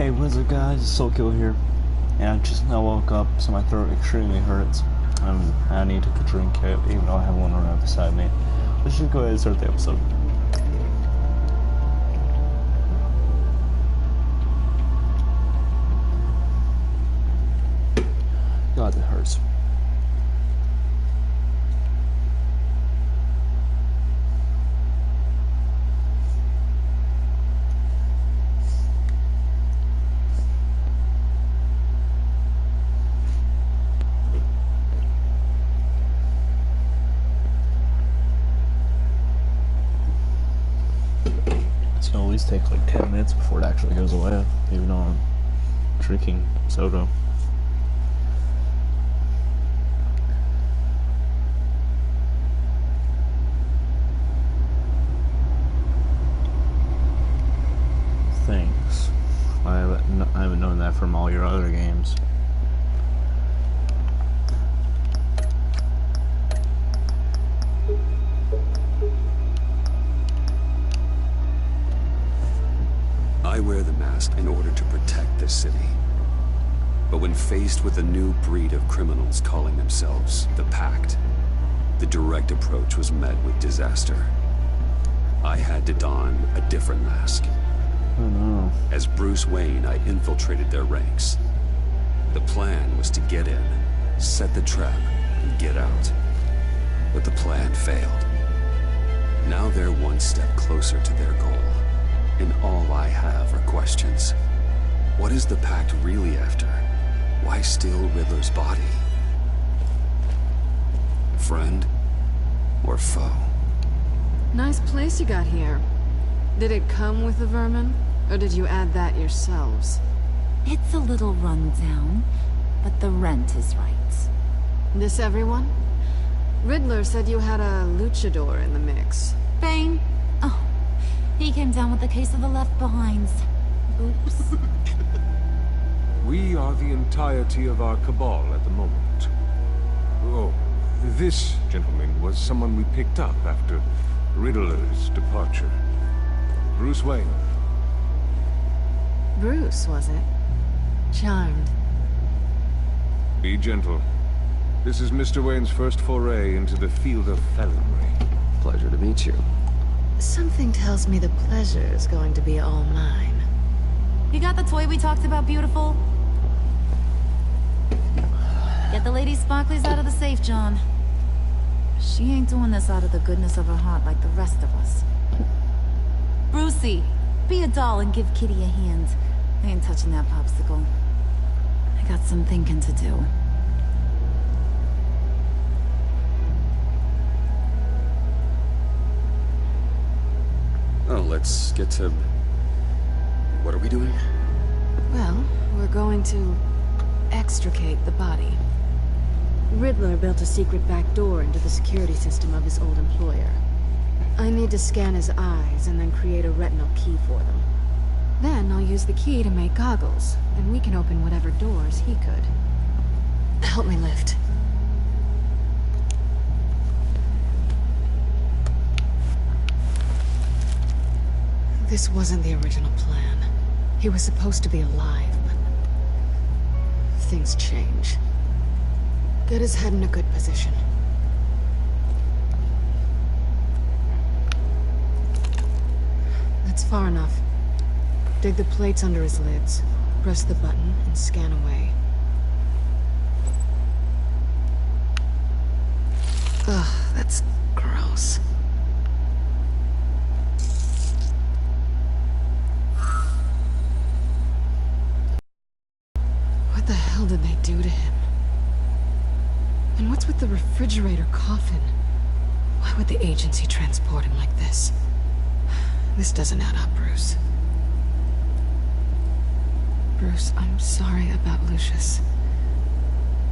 Hey, what's up guys, it's Assaultkiller here, and I just now woke up, so my throat extremely hurts. I need to drink it, even though I have one right beside me. Let's just go ahead and start the episode. God, it hurts. It's gonna at least take like 10 minutes before it actually goes away, even though I'm drinking soda. Thanks. I haven't known that from all your other games. I wear the mask in order to protect this city. But when faced with a new breed of criminals calling themselves the Pact, the direct approach was met with disaster. I had to don a different mask. Oh no. As Bruce Wayne, I infiltrated their ranks. The plan was to get in, set the trap, and get out. But the plan failed. Now they're one step closer to their goal. And all I have are questions. What is the Pact really after? Why steal Riddler's body? Friend or foe? Nice place you got here. Did it come with the vermin? Or did you add that yourselves? It's a little run down, but the rent is right. This everyone? Riddler said you had a luchador in the mix. Bane? Oh, he came down with the case of the left behinds. Oops. We are the entirety of our cabal at the moment. Oh, this gentleman was someone we picked up after Riddler's departure. Bruce Wayne. Bruce, was it? Charmed. Be gentle. This is Mr. Wayne's first foray into the field of felonry. Pleasure to meet you. Something tells me the pleasure is going to be all mine. You got the toy we talked about, beautiful? Get the lady sparklies out of the safe, John. She ain't doing this out of the goodness of her heart like the rest of us. Brucey, be a doll and give Kitty a hand. I ain't touching that popsicle. I got some thinking to do. Oh, let's get to... What are we doing? Well, we're going to extricate the body. Riddler built a secret back door into the security system of his old employer. I need to scan his eyes and then create a retinal key for them. Then I'll use the key to make goggles, and we can open whatever doors he could. Help me lift. This wasn't the original plan. He was supposed to be alive, but things change. Get his head in a good position. That's far enough. Dig the plates under his lids, press the button, and scan away. Ugh, that's gross. What the hell did they do to him? And what's with the refrigerator coffin? Why would the agency transport him like this? This doesn't add up, Bruce. Bruce, I'm sorry about Lucius.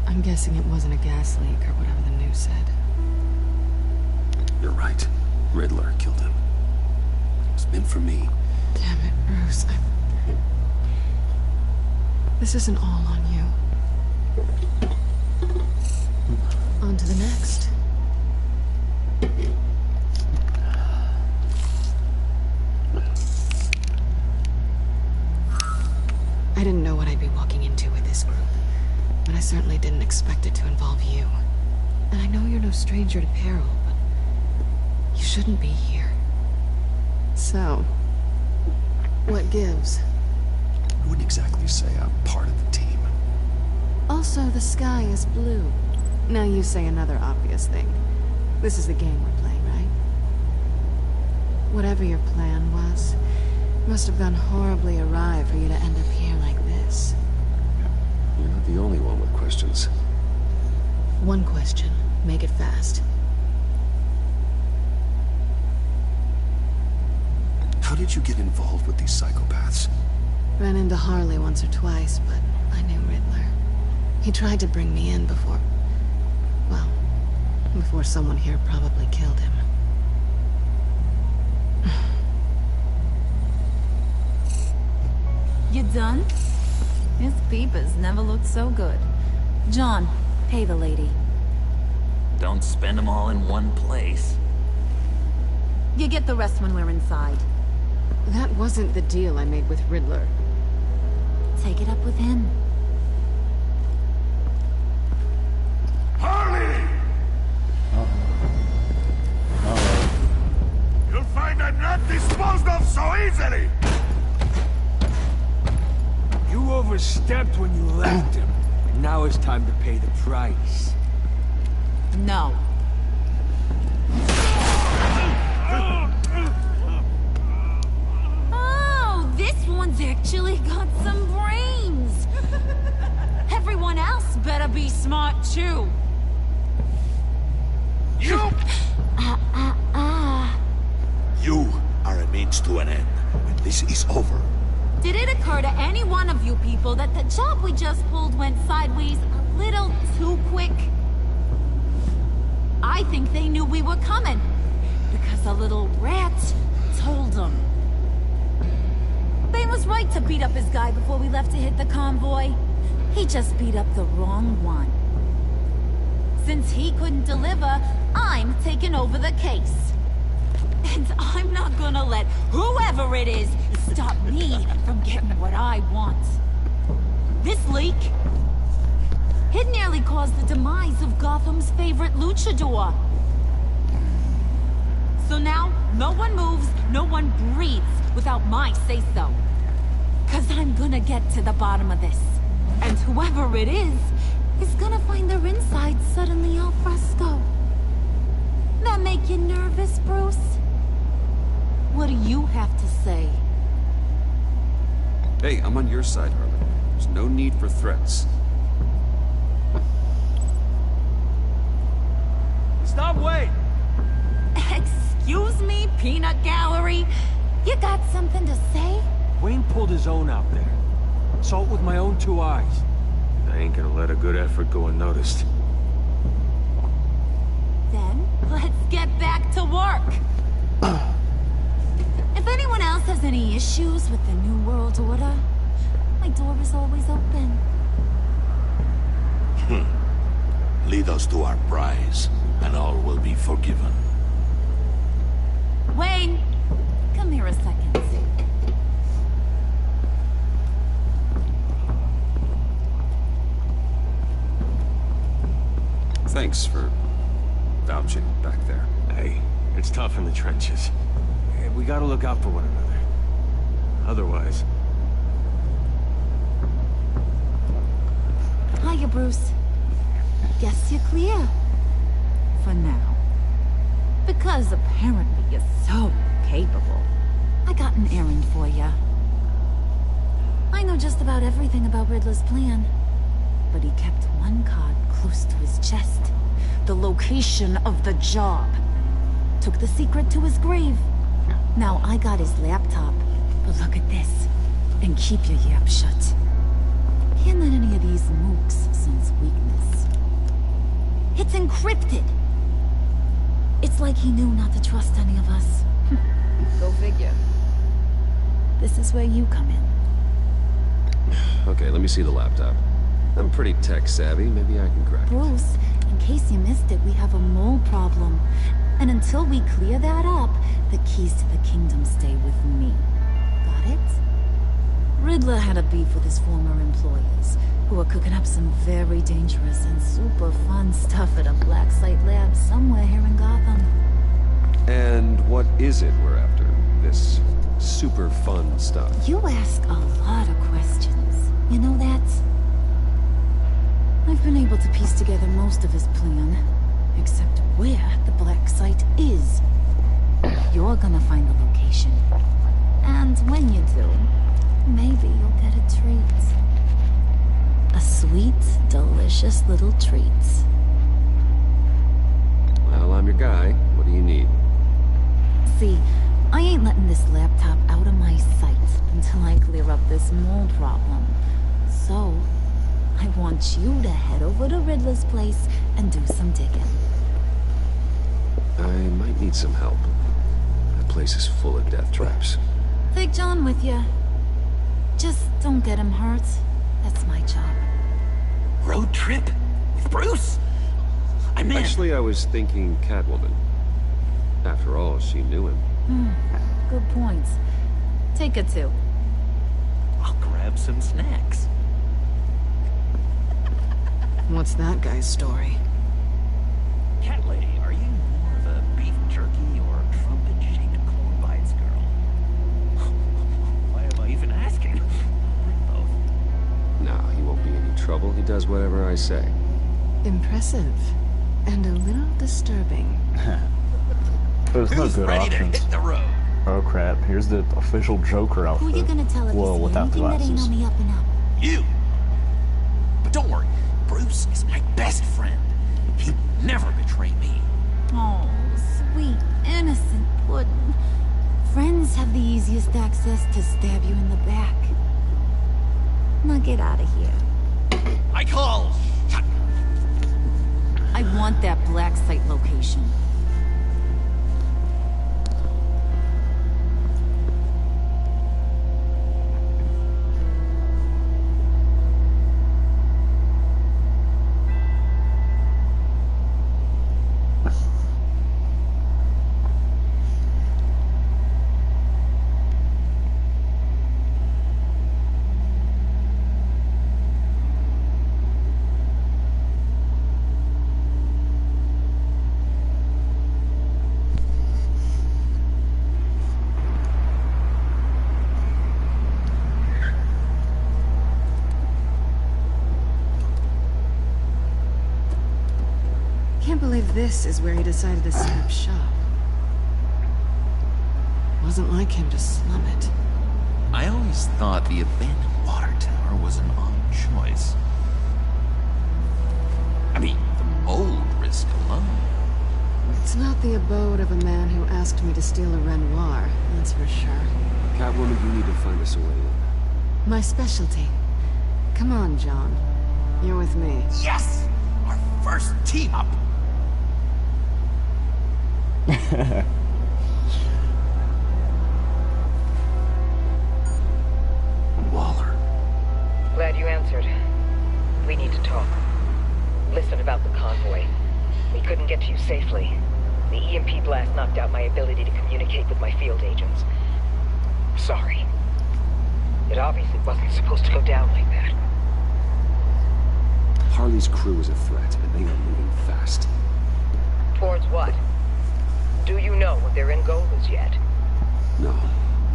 I'm guessing it wasn't a gas leak or whatever the news said. You're right. Riddler killed him. It's meant for me. Damn it, Bruce. This isn't all on you. On to the next. expect it to involve you. And I know you're no stranger to peril, but you shouldn't be here. So, what gives? I wouldn't exactly say I'm part of the team. Also, the sky is blue. Now you say another obvious thing. This is the game we're playing, right? Whatever your plan was, must have gone horribly awry for you to end up here like this. You're not the only one with questions. One question. Make it fast. How did you get involved with these psychopaths? Ran into Harley once or twice, but I knew Riddler. He tried to bring me in before... well, before someone here probably killed him. You done? His peepers never looked so good. John, pay the lady. Don't spend them all in one place. You get the rest when we're inside. That wasn't the deal I made with Riddler. Take it up with him. Harley! You'll find I'm not disposed of so easily! You overstepped when you left him, and now it's time to pay the price. No. Oh, this one's actually got some brains. Everyone else better be smart too. You! You are a means to an end, and this is over. Did it occur to any one of you people that the job we just pulled went sideways a little too quick? I think they knew we were coming, because a little rat told them. Bane was right to beat up his guy before we left to hit the convoy. He just beat up the wrong one. Since he couldn't deliver, I'm taking over the case. And I'm not gonna let whoever it is stop me from getting what I want. This leak, it nearly caused the demise of Gotham's favorite luchador. So now, no one moves, no one breathes without my say-so. 'Cause I'm gonna get to the bottom of this. And whoever it is gonna find their insides suddenly al fresco. That make you nervous, Bruce? What do you have to say? Hey, I'm on your side, Harley. There's no need for threats. Stop, wait! Excuse me, peanut gallery? You got something to say? Wayne pulled his own out there. Saw it with my own 2 eyes. I ain't gonna let a good effort go unnoticed. Then, let's get back to work. If anyone else has any issues with the New World Order, my door is always open. Lead us to our prize, and all will be forgiven. Wayne, come here a second. Thanks for vouching back there. Hey, it's tough in the trenches. We gotta look out for one another. Otherwise... Hiya, Bruce. Guess you're clear. For now. Because apparently you're so capable. I got an errand for you. I know just about everything about Riddler's plan. But he kept one card close to his chest. The location of the job. Took the secret to his grave. Now I got his laptop. But look at this. And keep your yap shut. Can't let any of these mooks sense weakness. It's encrypted. It's like he knew not to trust any of us. Go figure. This is where you come in. Okay, let me see the laptop. I'm pretty tech savvy. Maybe I can crack it. Bruce, in case you missed it, we have a mole problem. And until we clear that up, the keys to the kingdom stay with me. Got it? Riddler had a beef with his former employers. who are cooking up some very dangerous and super fun stuff at a black site lab somewhere here in Gotham. And what is it we're after? This super fun stuff? You ask a lot of questions. You know that? I've been able to piece together most of his plan, except where the black site is. You're gonna find the location. And when you do, maybe you'll get a treat. A sweet, delicious little treat. Well, I'm your guy. What do you need? See, I ain't letting this laptop out of my sight until I clear up this mole problem. So, I want you to head over to Riddler's place and do some digging. I might need some help. That place is full of death traps. Take John with you. Just don't get him hurt. That's my job. Road trip? With Bruce? I'm in. Actually, I was thinking Catwoman. After all, she knew him. Good point. Take it too. I'll grab some snacks. What's that guy's story? Cat lady, are you more of a beef jerky or trumpet-shaped corn bites girl? Why am I even asking? Both. No, he won't be any trouble. He does whatever I say. Impressive. And a little disturbing. There's no Who's good ready options. to hit the road? Oh crap, here's the official Joker outfit. Who you gonna tell if Well, you see without the anything that ain't glasses. on the up and up? You. But don't worry, Bruce is my best friend. He'd never betray me. Oh, sweet, innocent puddin'. Friends have the easiest access to stab you in the back. Now get out of here. I call shot. I want that black site location. Can't believe this is where he decided to set up shop. Wasn't like him to slum it. I always thought the abandoned water tower was an odd choice. I mean, the mold risk alone. It's not the abode of a man who asked me to steal a Renoir, that's for sure. Catwoman, you need to find us a way in. My specialty. Come on, John. You're with me. Yes! Our first team up! Waller. Glad you answered. We need to talk. Listen about the convoy. We couldn't get to you safely. The EMP blast knocked out my ability to communicate with my field agents. Sorry. It obviously wasn't supposed to go down like that. Harley's crew is a threat, and they are moving fast. Towards what? Do you know what their end goal is yet? No,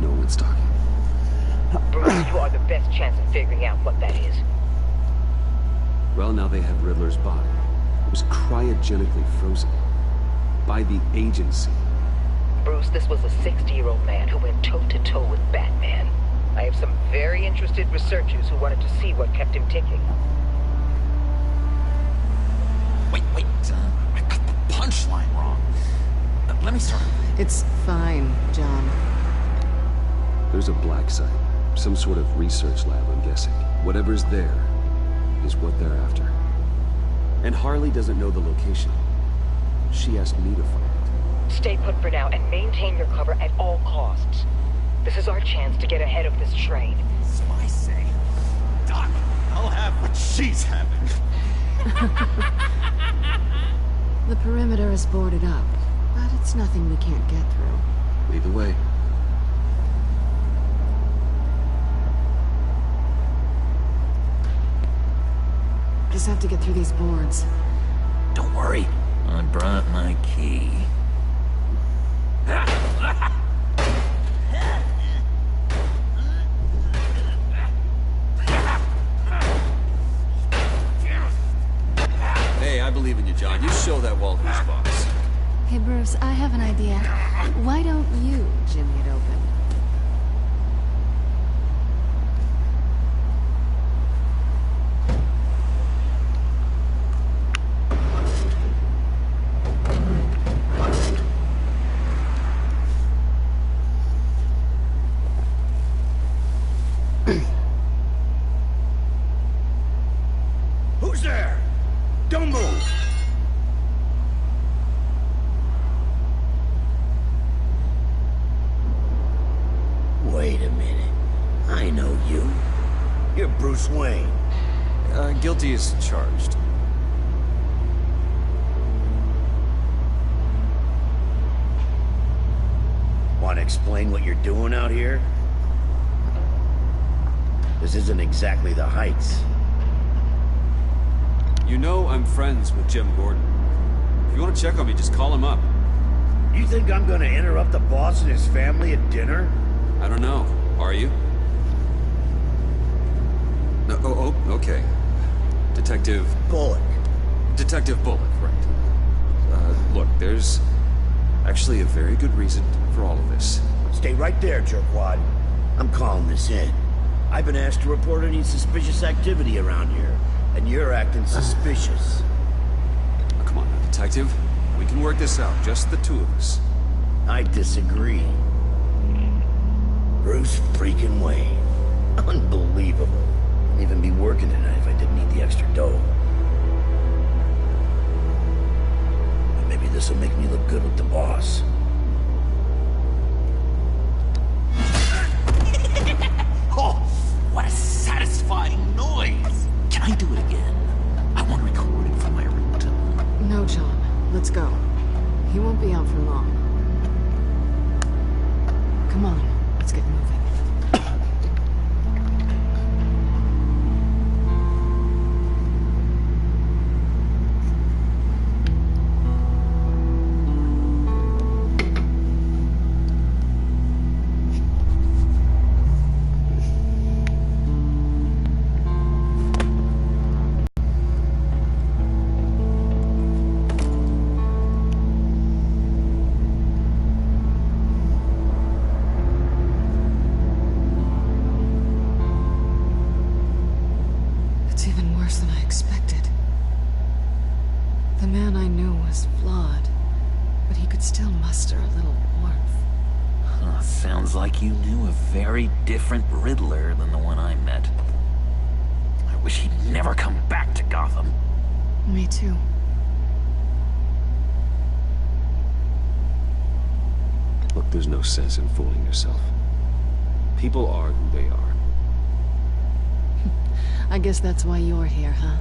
no one's talking. Bruce, you are the best chance of figuring out what that is. Well, now they have Riddler's body. It was cryogenically frozen. By the agency. Bruce, this was a 60-year-old man who went toe-to-toe with Batman. I have some very interested researchers who wanted to see what kept him ticking. Wait, I got the punchline wrong. Let me start over. It's fine, John. There's a black site. Some sort of research lab, I'm guessing. Whatever's there is what they're after. And Harley doesn't know the location. She asked me to find it. Stay put for now and maintain your cover at all costs. This is our chance to get ahead of this train. So I say, Doc, I'll have what she's having. The perimeter is boarded up, but it's nothing we can't get through. Lead the way. Just have to get through these boards. Don't worry, I brought my key. Hey, I believe in you, John. You show that wall who's boss. Hey, Bruce, I have an idea. Why don't you jimmy it open? Who's there? Don't move! Wait a minute. I know you. You're Bruce Wayne. Guilty as charged. Want to explain what you're doing out here? This isn't exactly the Heights. You know I'm friends with Jim Gordon. If you want to check on me, just call him up. You think I'm gonna interrupt the boss and his family at dinner? I don't know. Are you? No, oh, okay. Detective Bullock. Bullock, right. Look, there's actually a very good reason for all of this. Stay right there, jerkwad. I'm calling this in. I've been asked to report any suspicious activity around here, and you're acting suspicious. Now, come on now, Detective. We can work this out, just the two of us. I disagree. Bruce freaking Wayne. Unbelievable. I'd even be working tonight if I didn't need the extra dough. But maybe this'll make me look good with the boss. Oh, what a satisfying noise! Can I do it again? I want to record it for my ringtone. No, John. Let's go. He won't be out for long. Come on, let's get moving. It's even worse than I expected. The man I knew was flawed, but he could still muster a little warmth. Sounds like you knew a very different Riddler than the one I met. I wish he'd never come back to Gotham. Me too. Look, there's no sense in fooling yourself. People are who they are. I guess that's why you're here, huh?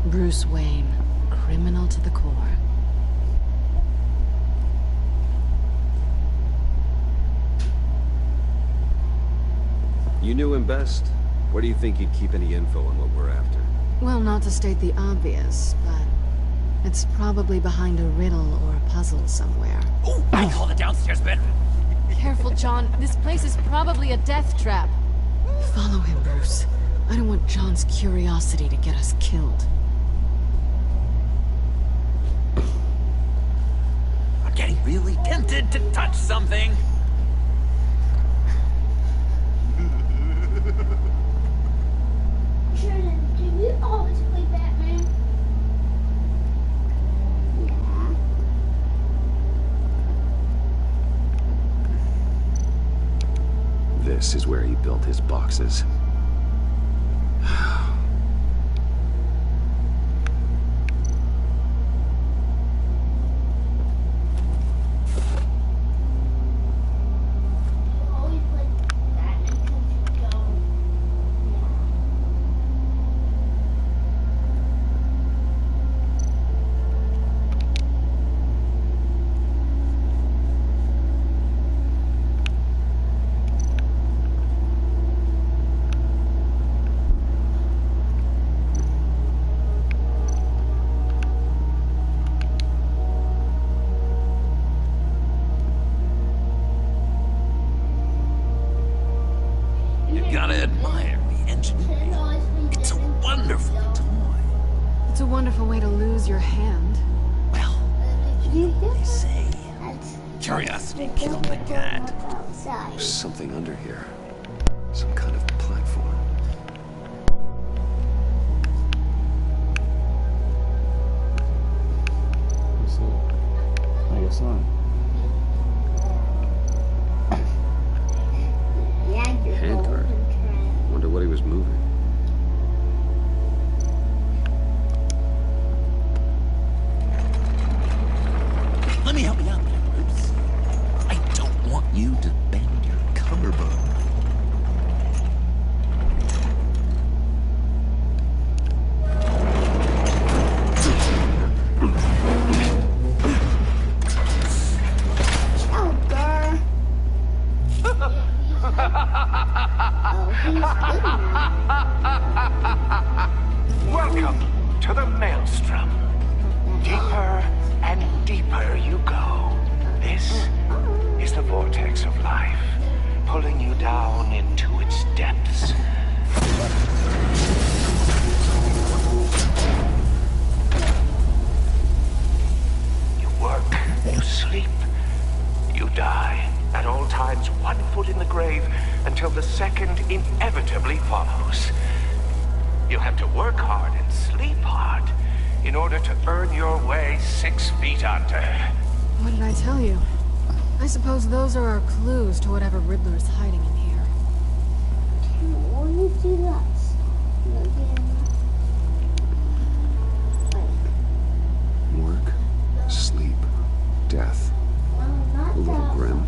Bruce Wayne, criminal to the core. You knew him best. Where do you think he'd keep any info on what we're after? Well, not to state the obvious, but it's probably behind a riddle or a puzzle somewhere. Oh, I call the downstairs bedroom. Careful, John. This place is probably a death trap. Follow him, Bruce. I don't want John's curiosity to get us killed. I'm getting really tempted to touch something. Jordan, do you always play Batman? Yeah. This is where he built his boxes. Always play Batman because you don't. your hand. Well, you know what they say. Curiosity killed the cat. There's something under here. Some kind of platform. Is it? I guess not. Handguard. Wonder what he was moving. Let me help you out there, Bruce. I don't want you to bend your collarbone. Welcome to the Maelstrom. Deeper and deeper you go. This is the vortex of life, pulling you down into its depths. You work, you sleep, you die. At all times, 1 foot in the grave until the second inevitably follows. You'll have to work hard and sleep hard in order to earn your way 6 feet under. What did I tell you? I suppose those are our clues to whatever Riddler is hiding in here. Work, sleep, death. A little grim.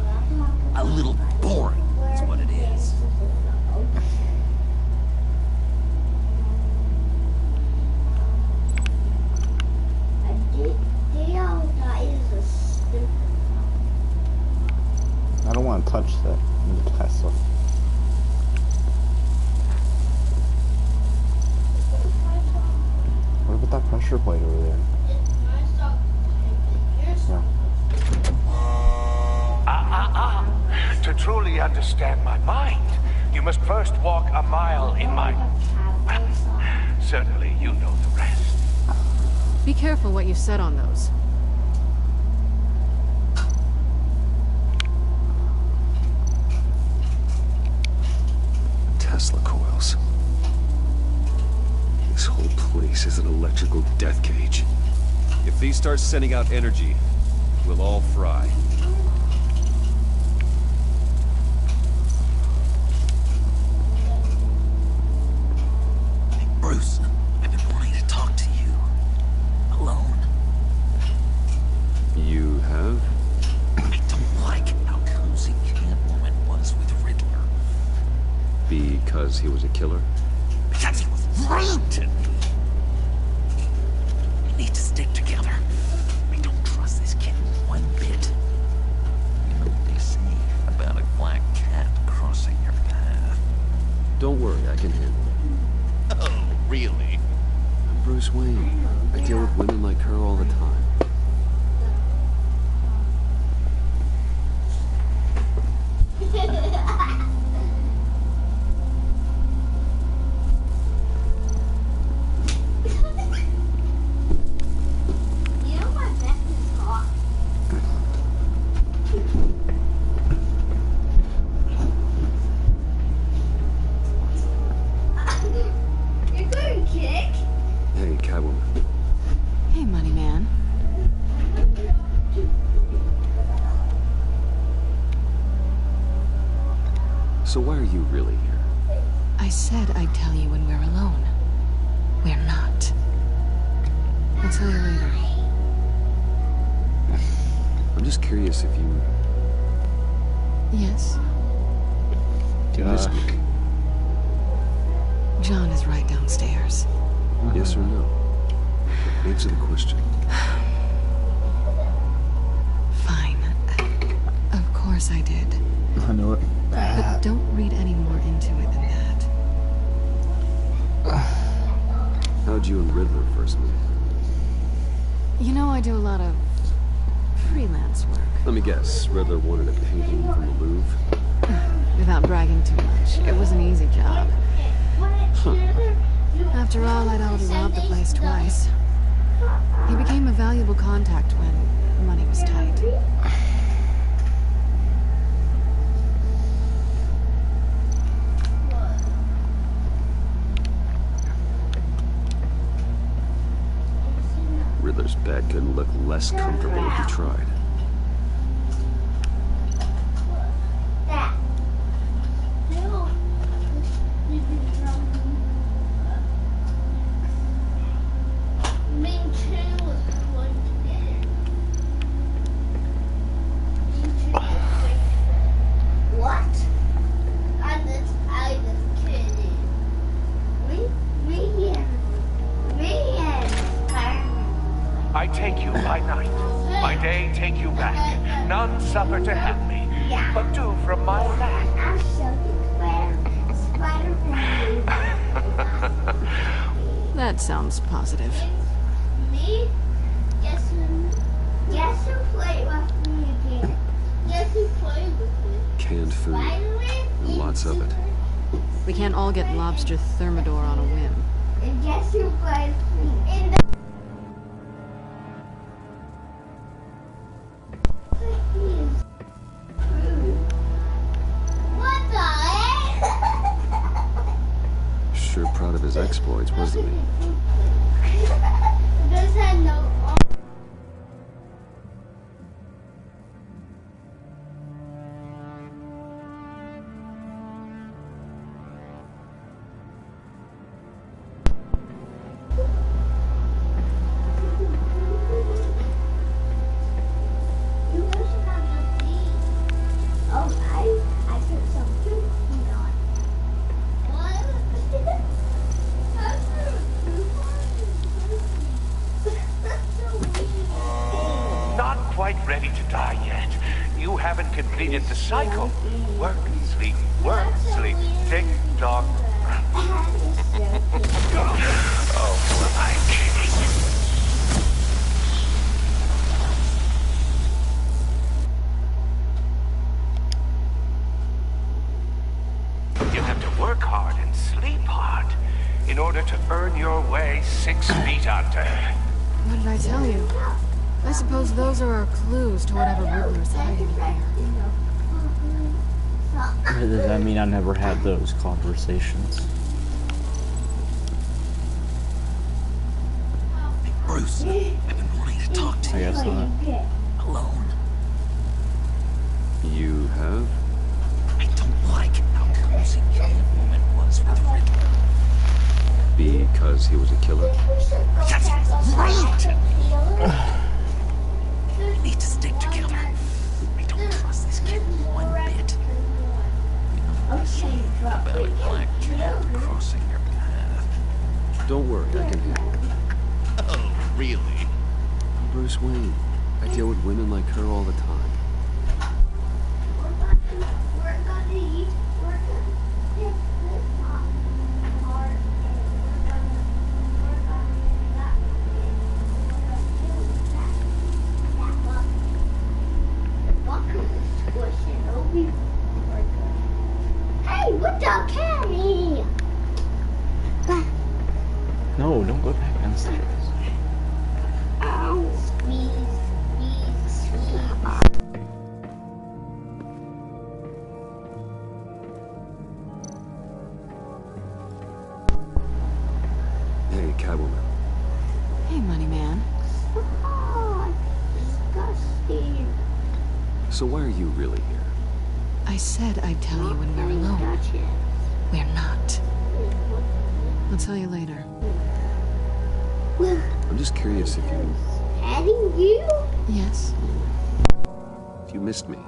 A little boring is what it is. I don't want to touch that in the Tesla. What about that pressure plate over there? Yeah. To truly understand my mind, you must first walk a mile in my... Certainly you know the rest. Be careful what you said on those. Tesla coils. This whole place is an electrical death cage. If these start sending out energy, we'll all fry. Hey, Bruce, I've been wanting to talk to you. Alone. You have? I don't like how cozy Catwoman was with Riddler. Because he was a killer? Because he was rude to me. We need to stick together. I don't trust this kid one bit. You know what they say about a black cat crossing your path? Don't worry, I can handle it. Oh, really? I'm Bruce Wayne. I deal with women like her all the time. Hey, Catwoman. Hey, money man. So why are you really here? I said I'd tell you when we're alone. We're not. I'll tell you later. I'm just curious if you... Yes? miss me. John is right downstairs. Yes or no? Answer the question. Fine. Of course I did. I know it. But don't read any more into it than that. How'd you and Riddler first meet? You know I do a lot of freelance work. Let me guess, Riddler wanted a painting from the Louvre? Without bragging too much, it was an easy job. Huh. After all, I'd already robbed the place twice. He became a valuable contact when money was tight. Riddler's bed couldn't look less comfortable if he tried. That. No. Me too was going to get it. What? I just kidding. Me and I take you by night, by day take you back. None suffer to have me, but do from my lack. I'll show you Spider-Man. That sounds positive. Me? Guess who played with me again? Guess who played with me? Canned food. And lots of it. We can't all get lobster thermidor on a whim. And guess who played with me in the... What the heck? Sure proud of his exploits, wasn't he? This had no... Not quite ready to die yet. You haven't completed the cycle. Work, sleep, tick tock. Oh, am I kidding? You have to work hard and sleep hard in order to earn your way 6 feet under. What did I tell you? I suppose those are our clues to whatever Riddler's hiding here. Does that mean I never had those conversations? Bruce, I've been wanting to talk to you. I guess not. Alone. You have? I don't like how cozy that woman was with Riddler. Because he was a killer? That's right! We need to stick together. I don't trust this kid one bit. You know, something about a black cat crossing your path. Don't worry, I can handle it. Oh, really? I'm Bruce Wayne. I deal with women like her all the time. Hey, what the carry? No, don't go back downstairs. Oh, squeeze. Hey, Catwoman. Hey, Money Man. Oh, disgusting. So why are you really here? I said I'd tell you when we're alone. We're not. I'll tell you later. I'm just curious if you... Adding you? Yes? if you missed me.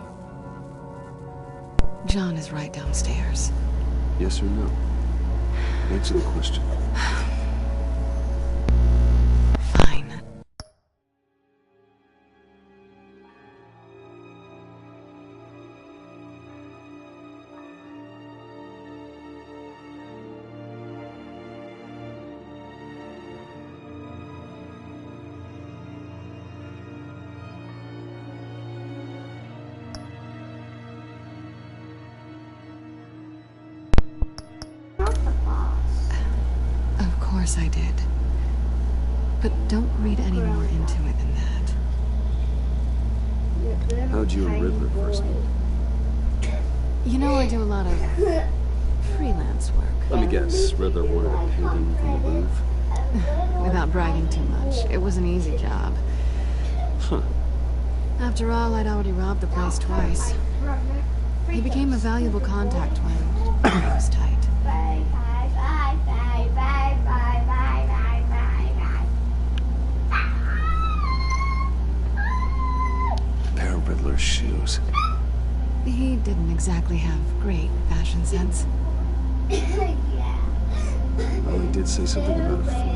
John is right downstairs. Yes or no? Answer the question. Fine. Of course I did. But don't read any more into it than that. How'd you and Riddler first meet? You know, I do a lot of freelance work. Let me guess, Riddler wanted a painting from the Louvre? Without bragging too much, it was an easy job. Huh. After all, I'd already robbed the place twice. He became a valuable contact when it was tight. Pair of Riddler's shoes. He didn't exactly have great fashion sense. Well, he did say something about a foot.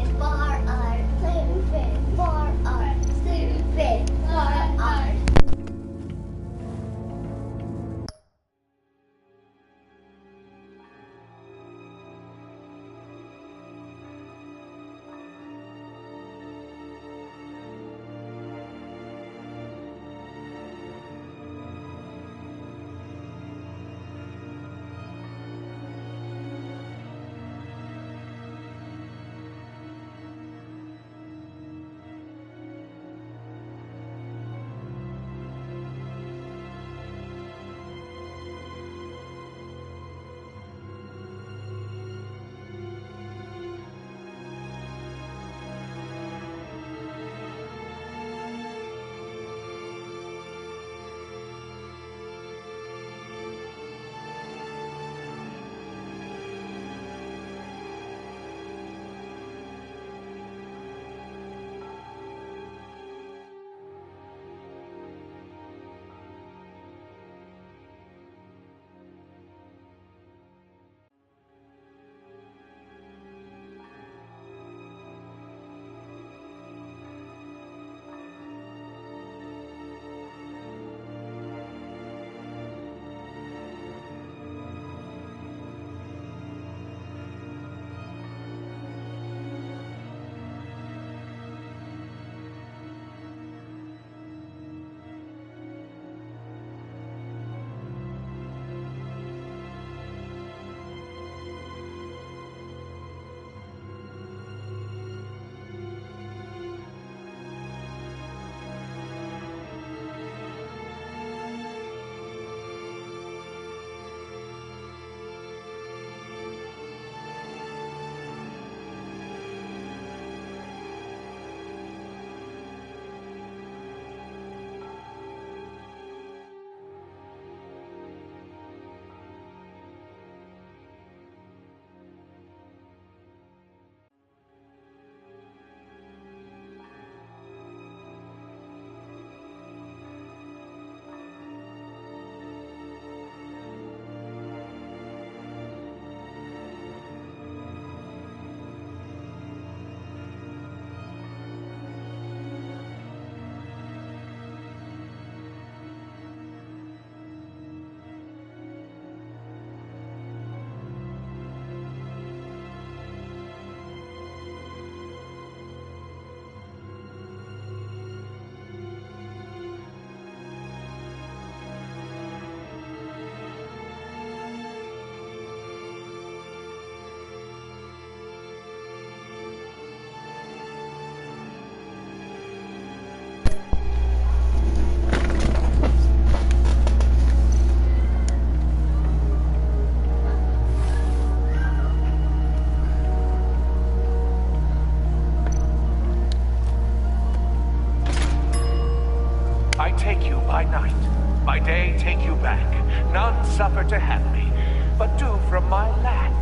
By day, take you back. None suffer to have me, but do from my lack.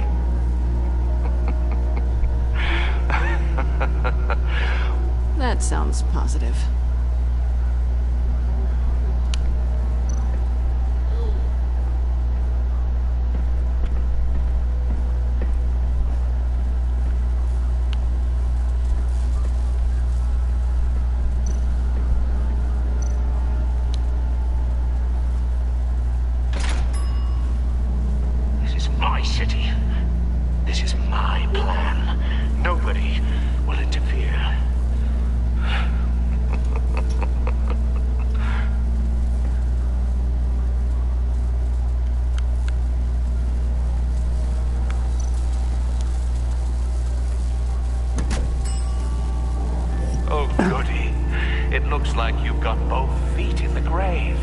That sounds positive. both feet in the grave.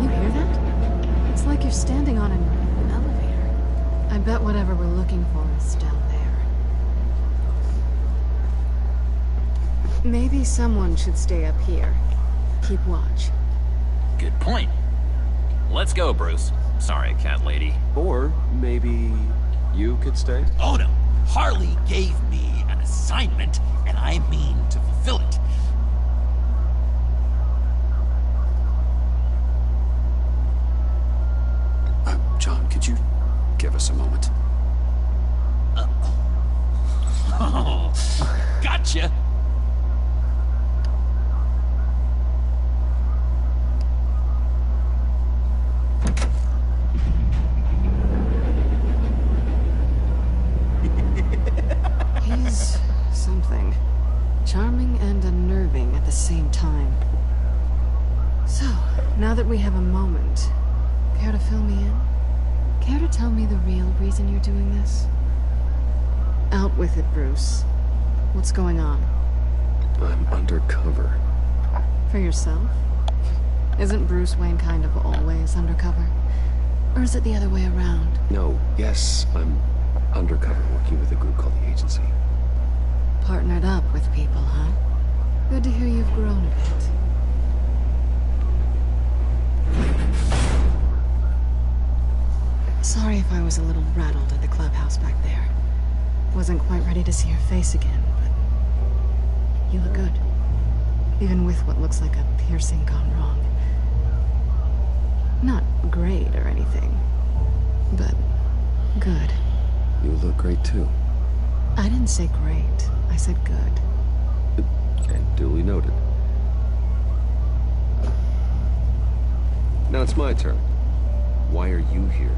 You hear that? It's like you're standing on an elevator. I bet whatever we're looking for is still there. Maybe someone should stay up here. Keep watch. Good point. Let's go, Bruce. Sorry, cat lady. Or maybe you could stay? Oh no. Harley gave me an assignment, and I mean to fulfill it. John, could you give us a moment? Oh, gotcha. He's something. Charming and unnerving at the same time. So, now that we have a moment, care to fill me in? Care to tell me the real reason you're doing this? Out with it, Bruce. What's going on? I'm undercover. For yourself? Isn't Bruce Wayne kind of always undercover? Or is it the other way around? No, yes, I'm undercover working with a group called the Agency. Partnered up with people, huh? Good to hear you've grown a bit. Sorry if I was a little rattled at the clubhouse back there. Wasn't quite ready to see your face again, but you look good. Even with what looks like a piercing gone wrong. Not great or anything, but good. You look great too. I didn't say great. I said good. Okay, duly noted. Now it's my turn. Why are you here?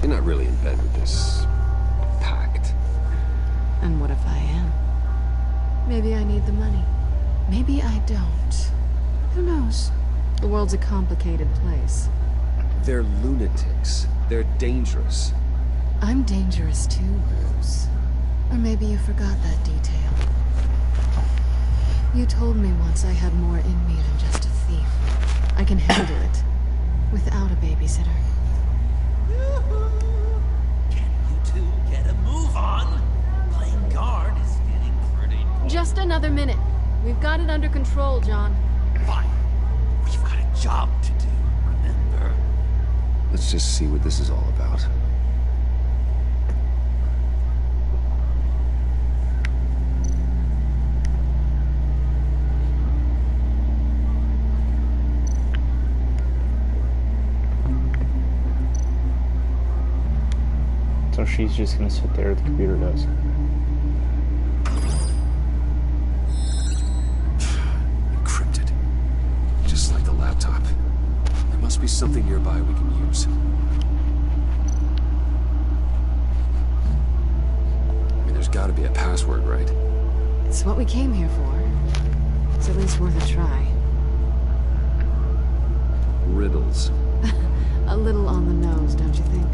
You're not really in bed with this pact. And what if I am? Maybe I need the money. Maybe I don't. Who knows? The world's a complicated place. They're lunatics. They're dangerous. I'm dangerous too, Bruce. Or maybe you forgot that detail. You told me once I had more in me than just a thief. I can handle it. Without a babysitter. Can you two get a move on? Playing guard is getting pretty... Just another minute. We've got it under control, John. Fine. We've got a job to do, remember? Let's just see what this is all about. So she's just gonna sit there at the computer desk. Encrypted. Just like the laptop. There must be something nearby we can use. I mean, there's gotta be a password, right? It's what we came here for. It's at least worth a try. Riddles. A little on the nose, don't you think?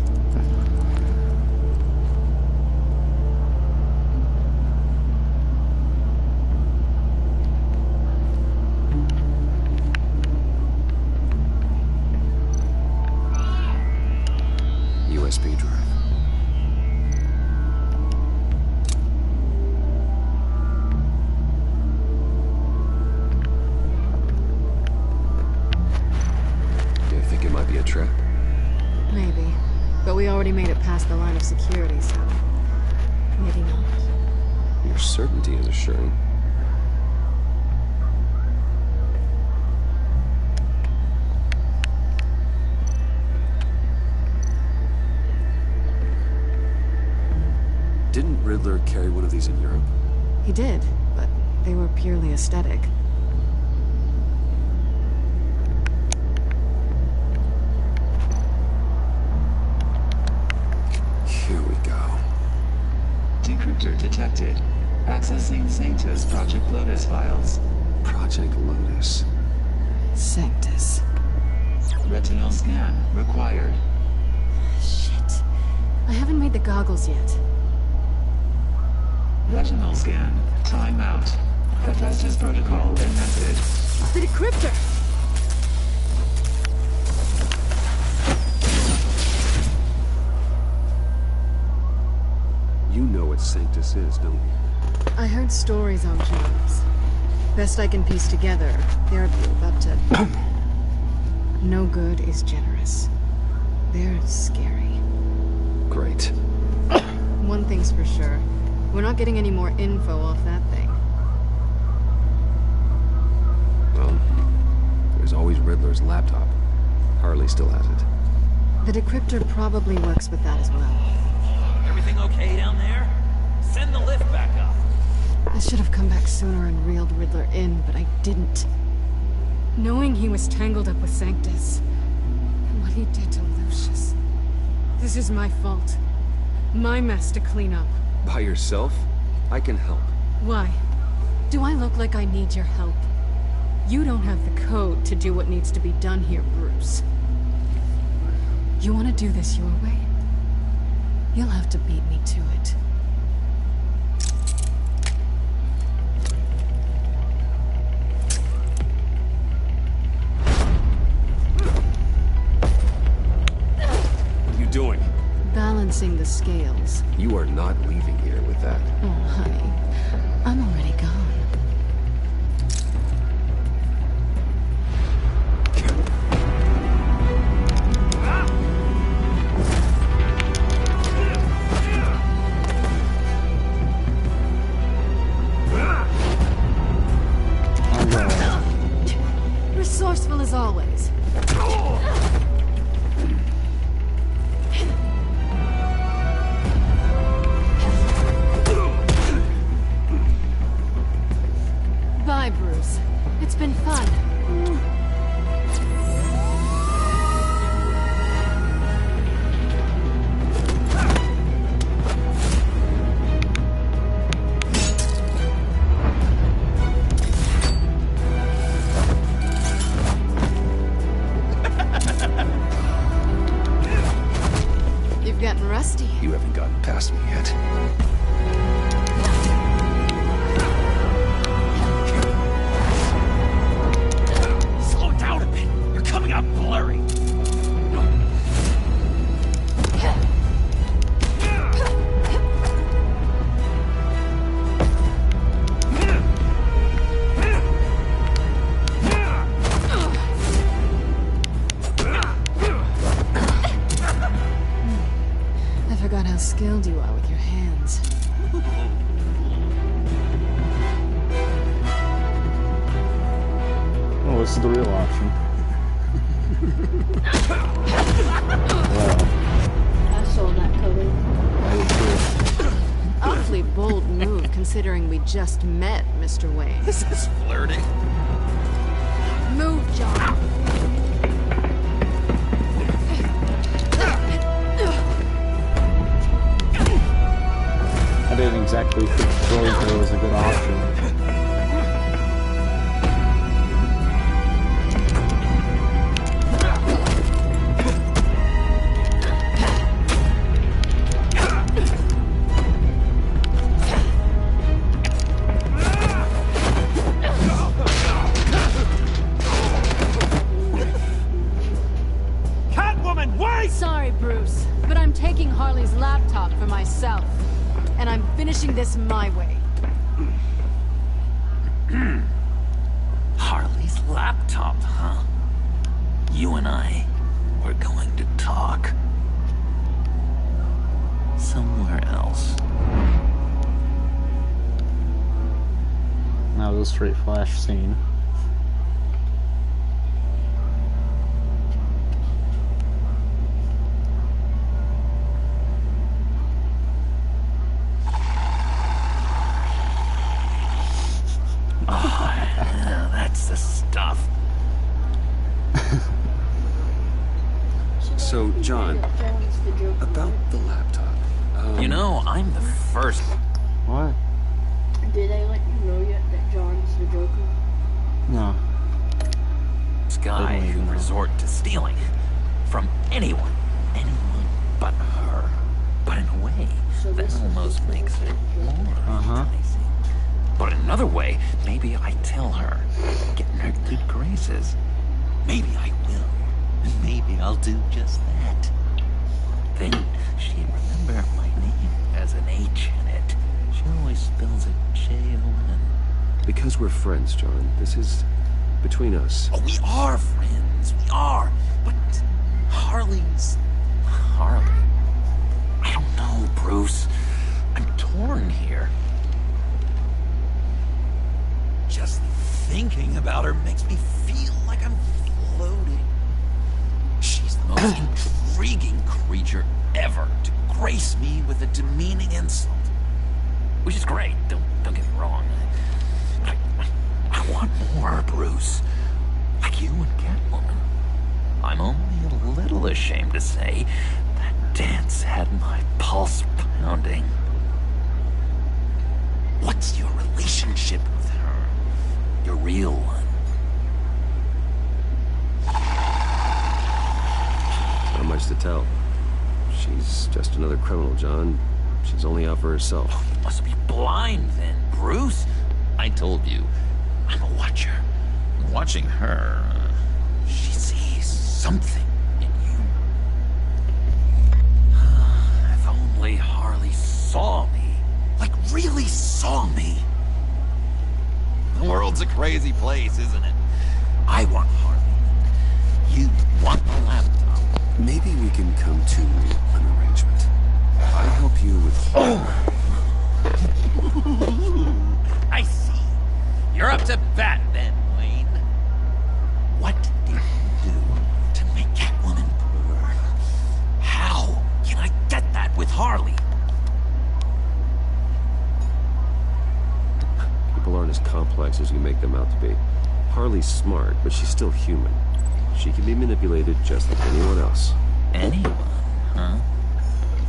USB drive. You think it might be a trap? Maybe. But we already made it past the line of security, so... maybe not. Your certainty is assuring. Didn't Riddler carry one of these in Europe? He did, but they were purely aesthetic. Here we go. Decryptor detected. Accessing Sanctus Project Lotus files. Project Lotus. Sanctus. Retinal scan required. Shit. I haven't made the goggles yet. Retinal scan. Timeout. Hephaestus protocol invented. The decryptor! You know what Sanctus is, don't you? I heard stories on jobs. Best I can piece together, they're a group up to... no good is generous. They're scary. Great. One thing's for sure. We're not getting any more info off that thing. Well, there's always Riddler's laptop. Harley still has it. The decryptor probably works with that as well. Everything okay down there? Send the lift back up. I should have come back sooner and reeled Riddler in, but I didn't. Knowing he was tangled up with Sanctus, and what he did to Lucius. This is my fault. My mess to clean up. By yourself? I can help. Why? Do I look like I need your help? You don't have the code to do what needs to be done here, Bruce. You want to do this your way? You'll have to beat me to it. What are you doing? Balancing the scales. You are not leaving here with that. Oh, honey. I'm already gone. Resourceful as always. Bye, Bruce. It's been fun. You've gotten rusty. You haven't gotten past me yet. Slow down a bit. You're coming out blurry. I forgot how skilled you are with your hands. Oh, this is the real option. Wow. I sold that color. I did too. Awfully bold move, considering we just met, Mr. Wayne. This is flirting. Move, John. I didn't exactly think throwing her was a good option. Catwoman, wait! Sorry, Bruce, but I'm taking Harley's laptop for myself. And I'm finishing this my way. Harley's laptop, huh? You and I, we're going to talk. Somewhere else. That was a straight flash scene. That's the stuff. So, John, about the laptop. You know, I'm the first. What? Did I let you know yet that John's the Joker? No. Guy who resort to stealing from anyone but her. But in a way, So that this is almost just makes it more. Uh-huh. other way, maybe I tell her, get in her good graces. Maybe I will, and maybe I'll do just that. Then she'd remember my name as an H in it. She always spells it J-O-N. Because we're friends, John. This is between us. Oh, we are friends. We are. But Harley's... Harley? I don't know, Bruce. I'm torn here. Just thinking about her makes me feel like I'm floating. She's the most intriguing creature ever to grace me with a demeaning insult. Which is great, don't get me wrong. I want more, Bruce. Like you and Catwoman. I'm only a little ashamed to say that dance had my pulse pounding. What's your relationship with her? Your real one? Not much to tell. She's just another criminal, John. She's only out for herself. Oh, you must be blind then, Bruce. I told you, I'm a watcher. Watching her, she sees something in you. If only Harley saw me. Like, really saw me. The world's a crazy place, isn't it? I want Harley. You want the laptop. Maybe we can come to an arrangement. I help you with... I see. You're up to bat then, Wayne. What did you do to make Catwoman purr? How can I get that with Harley? People aren't as complex as you make them out to be. Harley's smart, but she's still human. She can be manipulated just like anyone else. Anyone, huh?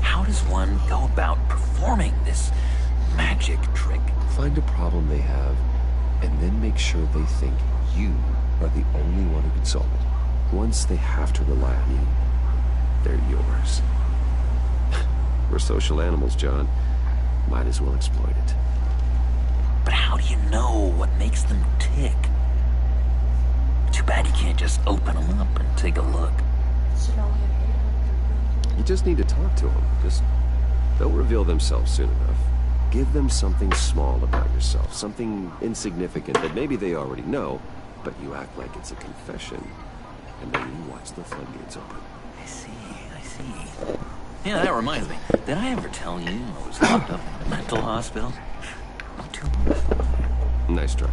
How does one go about performing this magic trick? Find a problem they have, and then make sure they think you are the only one who can solve it. Once they have to rely on you, they're yours. We're social animals, John. Might as well exploit it. But how do you know what makes them tick? Too bad you can't just open them up and take a look. You just need to talk to them. They'll reveal themselves soon enough. Give them something small about yourself, something insignificant that maybe they already know, but you act like it's a confession, and then you watch the floodgates open. I see. Yeah, that reminds me. Did I ever tell you I was locked up in a mental hospital? Not too long. Nice try.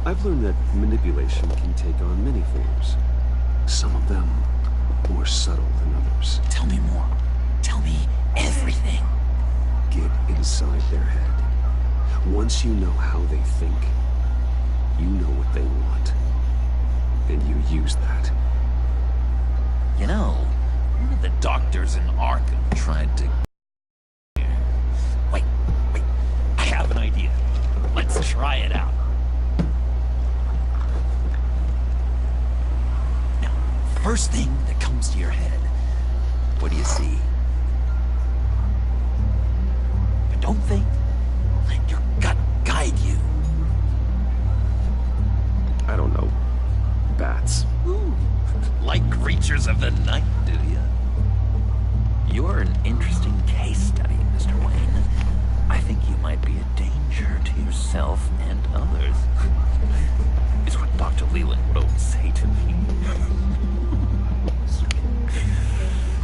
I've learned that manipulation can take on many forms. Some of them more subtle than others. Tell me more. Tell me everything. Get inside their head. Once you know how they think, you know what they want. And you use that. You know, one of the doctors in Arkham tried to... Wait. I have an idea. Let's try it out. Now, first thing that comes to your head, what do you see? But don't think. Let your gut guide you. I don't know. Bats. Ooh, like creatures of the night, do you? You're an interesting case study, Mr. Wayne. I think you might be a danger to yourself and others. It's what Dr. Leland would always say to me.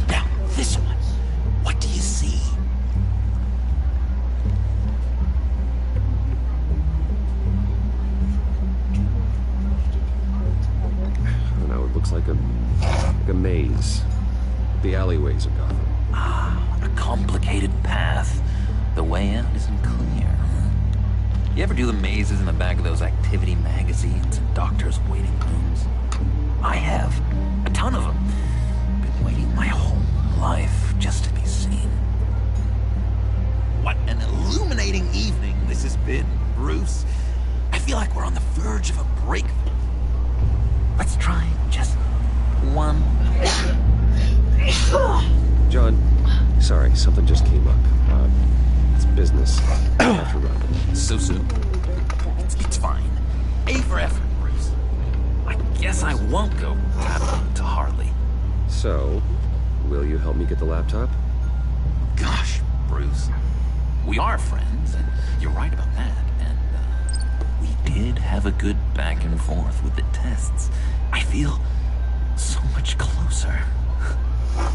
Now, this one. What do you see? It looks like a maze. The alleyways of Gotham. Ah, a complicated path. The way out isn't clear. You ever do the mazes in the back of those activity magazines and doctors' waiting rooms? I have. A ton of them. Been waiting my whole life just to be seen. What an illuminating evening this has been, Bruce. I feel like we're on the verge of a breakthrough. Let's try just one. John, Sorry, something just came up. It's business. I have to run. So soon? It's fine. A for effort, Bruce. I guess I won't go tattling to Harley. So, will you help me get the laptop? Gosh, Bruce. We are friends, and you're right about that. And, we did have a good back and forth with the tests. I feel so much closer.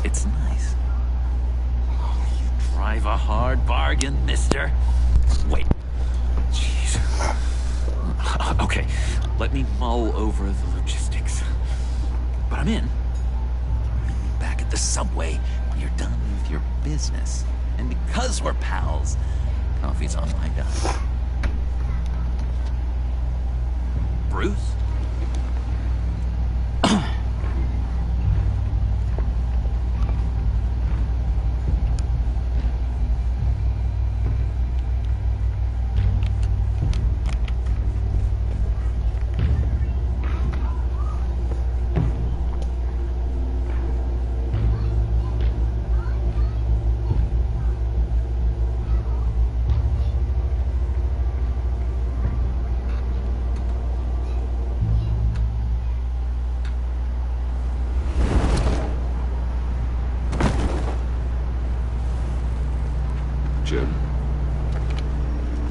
It's nice. Oh, you drive a hard bargain, mister. Wait. Jeez. Okay, let me mull over the logistics. But I'm in. Meet me back at the subway when you're done with your business. And because we're pals, coffee's on my dime. Bruce? Jim?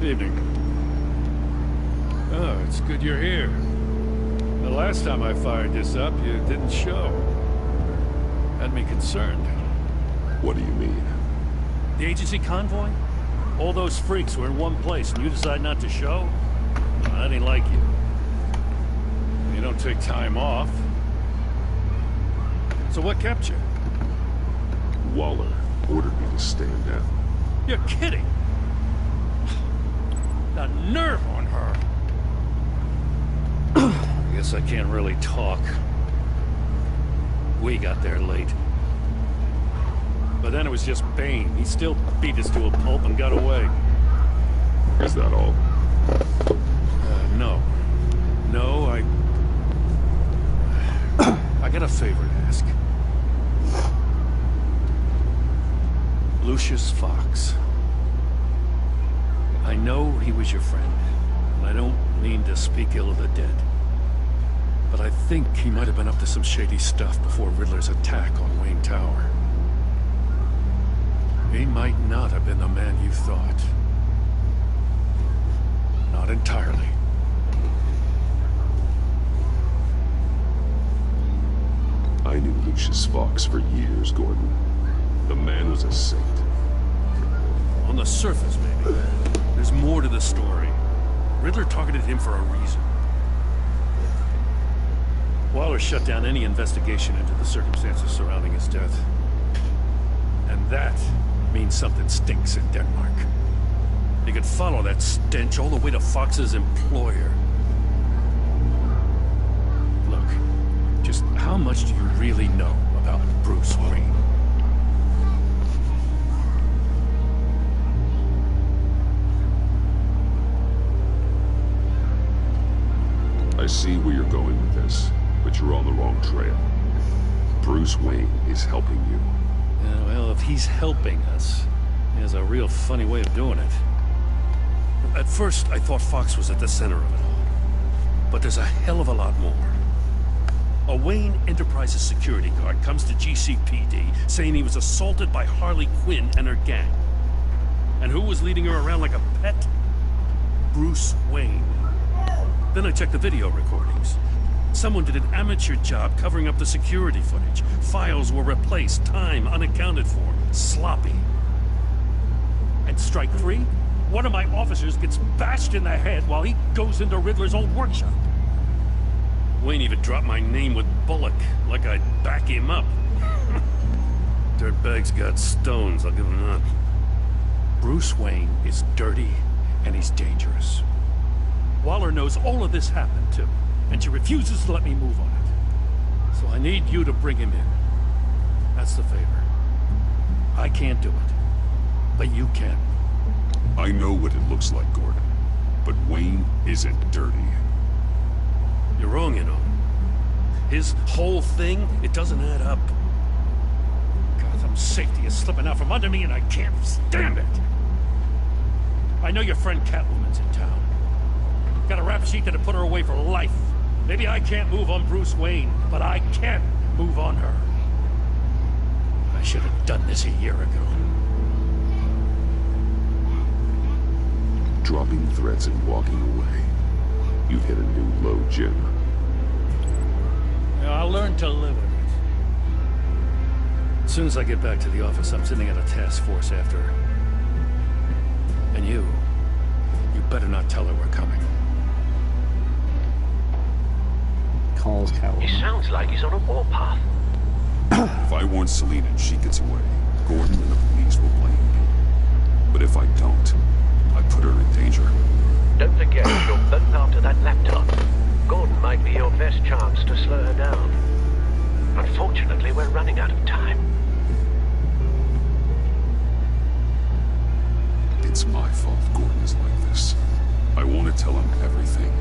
Good evening. Oh, it's good you're here. The last time I fired this up, you didn't show. Had me concerned. What do you mean? The agency convoy? All those freaks were in one place, and you decide not to show? That ain't like you. You don't take time off. So what kept you? Waller ordered me to stand down. You're kidding! The nerve on her! I guess I can't really talk. We got there late. But then it was just Bane. He still beat us to a pulp and got away. Is that all? No. No, I got a favor to ask. Lucius Fox. I know he was your friend, and I don't mean to speak ill of the dead. But I think he might have been up to some shady stuff before Riddler's attack on Wayne Tower. He might not have been the man you thought. Not entirely. I knew Lucius Fox for years, Gordon. The man was a saint. On the surface, maybe. There's more to the story. Riddler targeted him for a reason. Waller shut down any investigation into the circumstances surrounding his death. And that means something stinks in Denmark. You could follow that stench all the way to Fox's employer. Look, just how much do you really know about Bruce Wayne? I see where you're going with this, but you're on the wrong trail. Bruce Wayne is helping you. Yeah, well, if he's helping us, he has a real funny way of doing it. At first, I thought Fox was at the center of it all. But there's a hell of a lot more. A Wayne Enterprises security guard comes to GCPD saying he was assaulted by Harley Quinn and her gang. And who was leading her around like a pet? Bruce Wayne. Then I checked the video recordings. Someone did an amateur job covering up the security footage. Files were replaced, time unaccounted for, sloppy. And strike three? One of my officers gets bashed in the head while he goes into Riddler's old workshop. Wayne even dropped my name with Bullock, like I'd back him up. Dirtbag's got stones, I'll give him that. Bruce Wayne is dirty and he's dangerous. Waller knows all of this happened, too, and she refuses to let me move on it. So I need you to bring him in. That's the favor. I can't do it, but you can. I know what it looks like, Gordon, but Wayne isn't dirty. You're wrong, His whole thing, it doesn't add up. Gotham Safety is slipping out from under me and I can't stand it. I know your friend Catwoman's in town. Got a rap sheet that'll put her away for life. Maybe I can't move on Bruce Wayne, but I can move on her. I should have done this a year ago. Dropping threats and walking away. You've hit a new low, Jim. Yeah, I'll learn to live with it. As soon as I get back to the office, I'm sitting at a task force after her. And you better not tell her we're coming. Calls Catwoman. He sounds like he's on a warpath. If I warn Selina and she gets away, Gordon and the police will blame me. But if I don't, I put her in danger. Don't forget you're both after that laptop. Gordon might be your best chance to slow her down. Unfortunately, we're running out of time. It's my fault Gordon is like this. I want to tell him everything,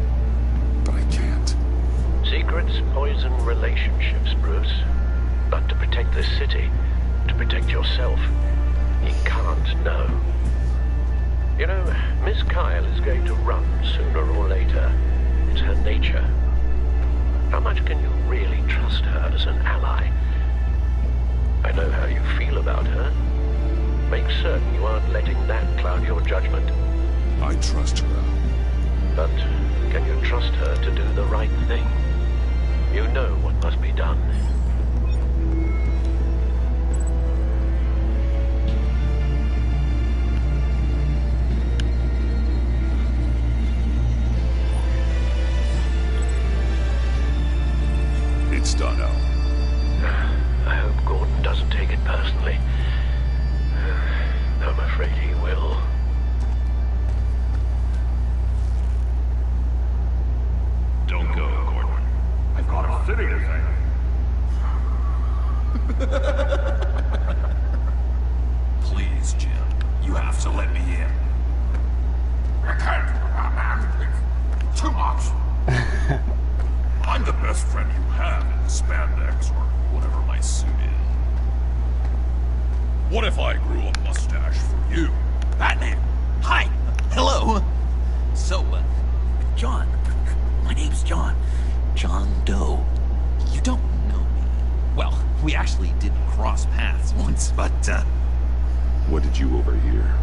but I can't. Secrets poison relationships, Bruce. But to protect this city, to protect yourself, you can't know. You know, Miss Kyle is going to run sooner or later. It's her nature. How much can you really trust her as an ally? I know how you feel about her. Make certain you aren't letting that cloud your judgment. I trust her. But can you trust her to do the right thing? You know what must be done. It's done, Al. I hope Gordon doesn't take it personally. I'm afraid he will. Don't go, Gordon. I've got a fitting thing. Please, Jim. You have to let me in. I can't. It's too much. I'm the best friend you have in spandex or whatever my suit is. What if I grew a mustache for you? Batman! Hi! Hello! So, John. My name's John. John Doe. You don't know me. Well, we actually did cross paths once, but, What did you overhear?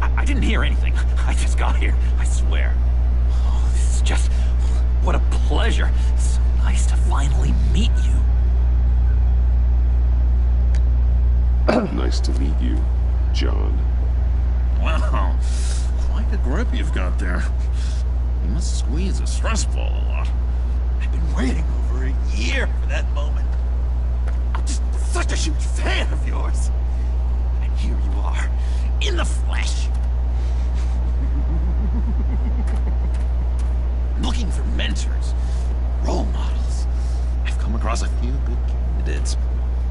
I didn't hear anything. I just got here, I swear. Oh, this is just... what a pleasure. So nice to finally meet you. Nice to meet you, John. Wow. Quite a grip you've got there. You must squeeze a stress ball a lot. I've been waiting over a year for that moment. I'm just such a huge fan of yours. And here you are, in the flesh. Looking for mentors, role models. I've come across a few good candidates.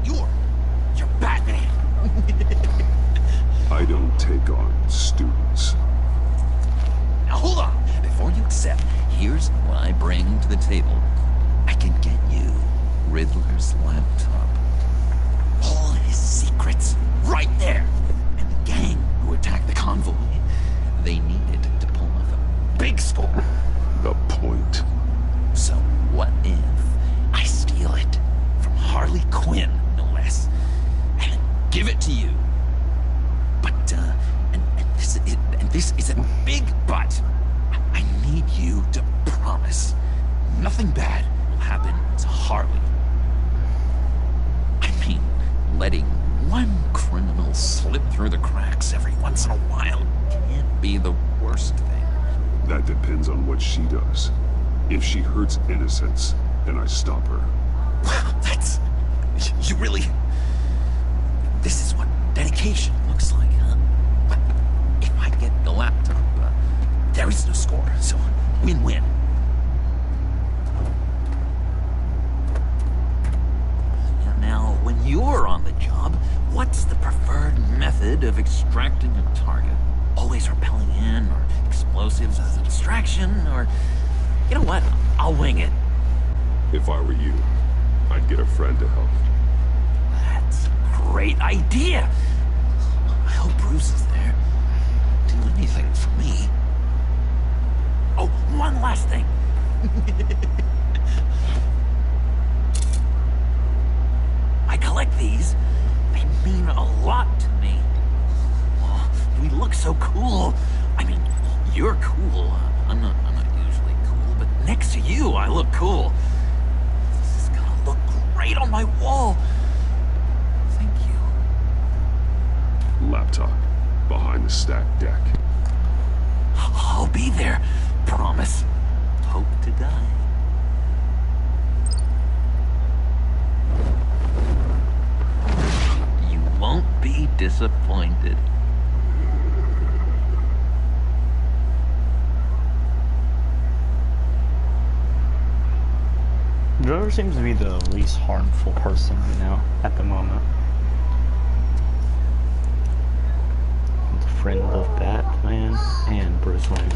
You're Batman. I don't take on students. Now hold on. Before you accept, here's what I bring to the table. I can get you Riddler's laptop. All his secrets, right there. And the gang who attacked the convoy, they needed to pull off a big score. The point. So what if I steal it from Harley Quinn, no less, and give it to you? But, and this is a big but. I need you to promise nothing bad will happen to Harley. I mean, letting one criminal slip through the cracks every once in a while can't be the worst thing. That depends on what she does. If she hurts innocents, then I stop her. Wow, that's... you really... This is what dedication looks like, huh? But if I get the laptop, there is no score, so win-win. Now, when you're on the job, what's the preferred method of extracting a target? Always rappelling in, or explosives as a distraction, or... You know what? I'll wing it. If I were you, I'd get a friend to help. That's great idea. I hope Bruce is there. Do anything for me. Oh, one last thing. I collect these. They mean a lot to me. Oh, we look so cool. I mean, you're cool. I'm not usually cool, but next to you, I look cool. This is gonna look great on my wall. Thank you. Laptop. Behind the stacked deck. I'll be there. Promise. Hope to die. You won't be disappointed. Driver seems to be the least harmful person right now, at the moment. The friend of Batman and Bruce Wayne.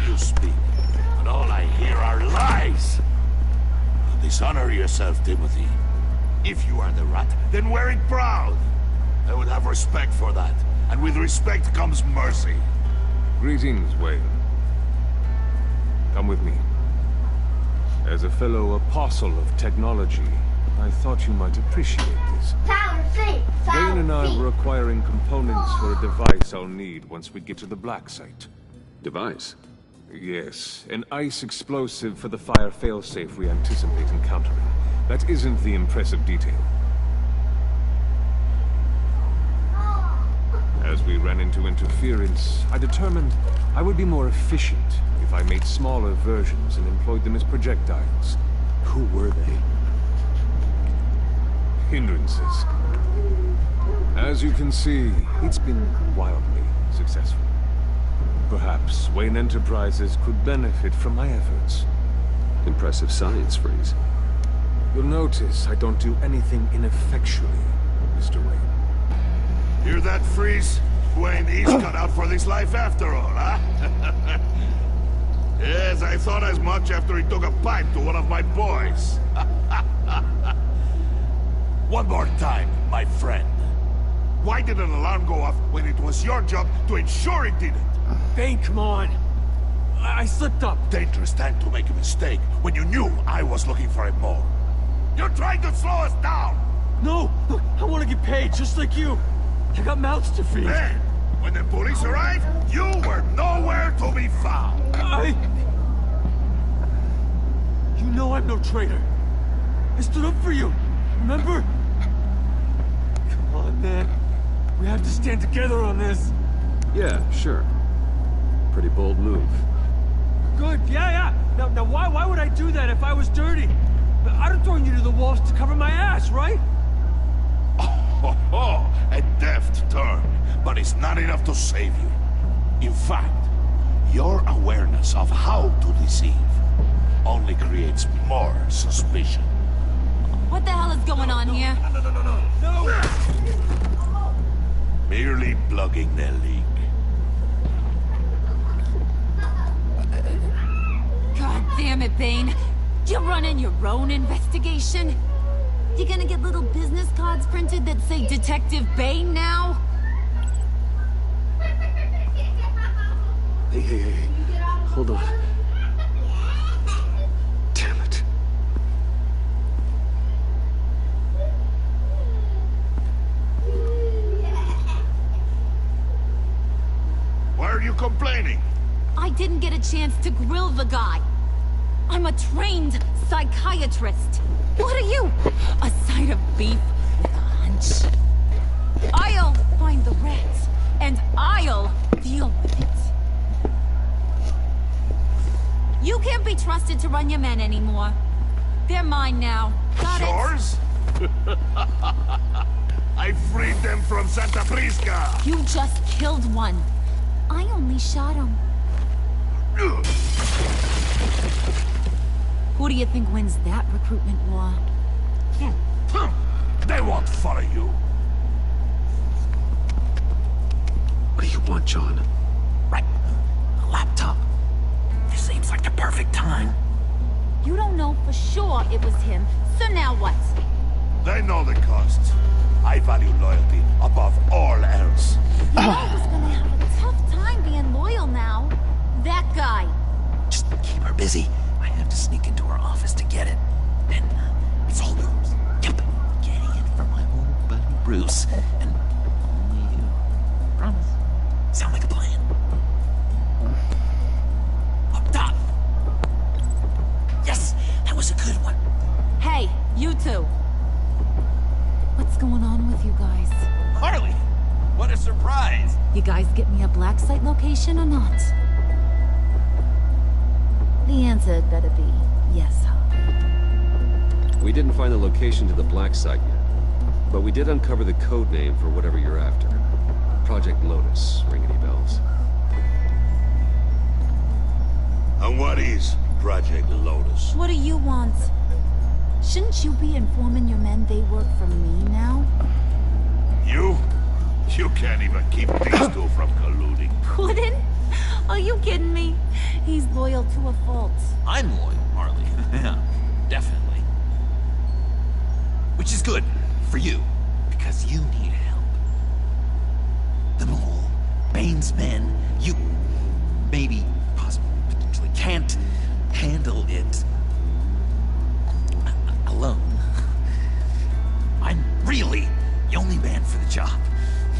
You speak, and all I hear are lies. You dishonor yourself, Timothy. If you are the rat, then wear it proud. I would have respect for that. And with respect comes mercy. Greetings, Wayne. Come with me. As a fellow apostle of technology, I thought you might appreciate this. Wayne and I were acquiring components for a device I'll need once we get to the black site. Device? Yes, an ice explosive for the fire failsafe we anticipate encountering. That isn't the impressive detail. As we ran into interference, I determined I would be more efficient if I made smaller versions and employed them as projectiles. Who were they? Hindrances. As you can see, it's been wildly successful. Perhaps Wayne Enterprises could benefit from my efforts. Impressive science, Freeze. You'll notice I don't do anything ineffectually, Mr. Wayne. Hear that, Freeze? Wayne is cut out for this life after all, huh? Yes, I thought as much after he took a pipe to one of my boys. One more time, my friend. Why did an alarm go off when it was your job to ensure it didn't? Bane, come on. I slipped up. Dangerous time to make a mistake when you knew I was looking for it more. You're trying to slow us down! No! I want to get paid, just like you. I got mouths to feed. Then, when the police arrived, you were nowhere to be found. You know I'm no traitor. I stood up for you, remember? Come on, man. We have to stand together on this. Yeah, sure. Pretty bold move. Good, yeah. Now why would I do that if I was dirty? I'd have thrown you to the walls to cover my ass, right? Oh, a deft turn, but it's not enough to save you. In fact, your awareness of how to deceive only creates more suspicion. What the hell is going on here? No! Merely plugging the leak. God damn it, Bane. You're running your own investigation? You gonna get little business cards printed that say Detective Bane now? Hey. Hold on. Damn it. Why are you complaining? I didn't get a chance to grill the guy. I'm a trained psychiatrist. What are you? A side of beef with a hunch? I'll find the rats, and I'll deal with it. You can't be trusted to run your men anymore. They're mine now. Got it? Yours? I freed them from Santa Prisca! You just killed one. I only shot him. Who do you think wins that recruitment war? They won't follow you. What do you want, John? Right. A laptop. Seems like the perfect time. You don't know for sure it was him, so now what? They know the costs. I value loyalty above all else. You know who's gonna have a tough time being loyal now? That guy. Just keep her busy. I have to sneak into her office to get it. Then, it's all yours. Yep. Getting it from my old buddy Bruce. And only you. Promise. Sound like a plan? Up top. Yes, that was a good one. Hey, you two. What's going on with you guys? Harley, what a surprise. You guys get me a black site location or not? The answer had better be yes, huh? We didn't find the location to the black site yet, but we did uncover the code name for whatever you're after. Project Lotus. Ring any bells? And what is Project Lotus? What do you want? Shouldn't you be informing your men they work for me now? You? You can't even keep these two from colluding. Couldn't? Are you kidding me? He's loyal to a fault. I'm loyal, Harley. Yeah, definitely. Which is good for you, because you need help. The Mole, Bane's men, you maybe, possibly, potentially can't handle it alone. I'm really the only man for the job.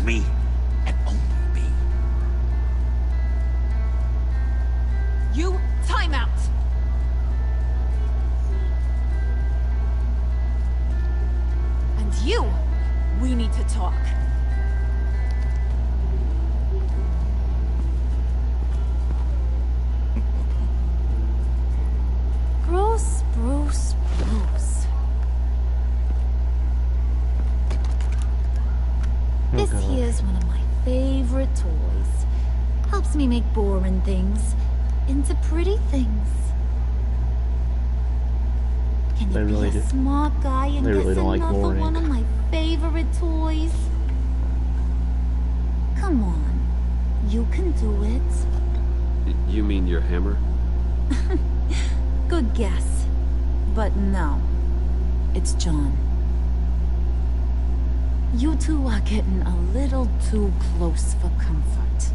Me and only me. You, time out! And you, we need to talk. Bruce, Bruce, Bruce. This here's one of my favorite toys. Helps me make boring things into pretty things. Can you really be a smart guy and they guess really don't like another boring. one of my favorite toys? Come on, you can do it. You mean your hammer? Good guess. But no, it's John. You two are getting a little too close for comfort.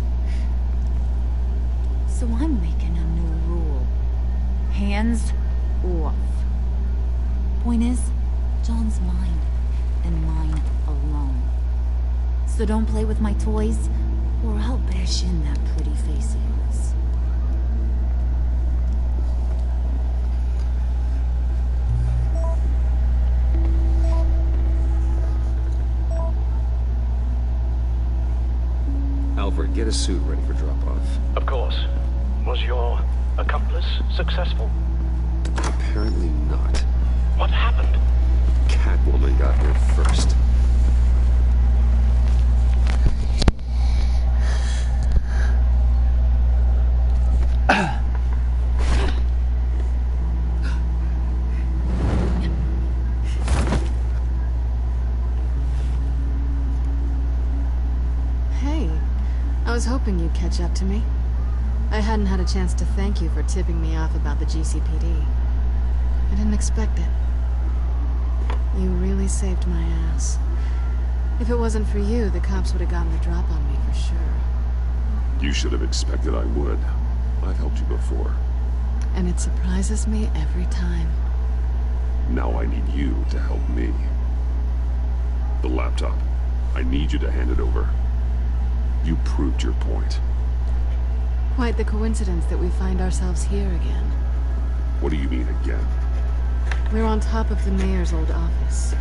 So I'm making a new rule. Hands off. Point is, John's mine, and mine alone. So don't play with my toys, or I'll bash in that pretty face of yours. Alfred, get a suit ready for drop-off. Of course. Was your accomplice successful? Apparently not. What happened? Catwoman got here first. Hey, I was hoping you'd catch up to me. I hadn't had a chance to thank you for tipping me off about the GCPD. I didn't expect it. You really saved my ass. If it wasn't for you, the cops would have gotten the drop on me for sure. You should have expected I would. I've helped you before. And it surprises me every time. Now I need you to help me. The laptop. I need you to hand it over. You proved your point. Quite the coincidence that we find ourselves here again. What do you mean again? We're on top of the mayor's old office.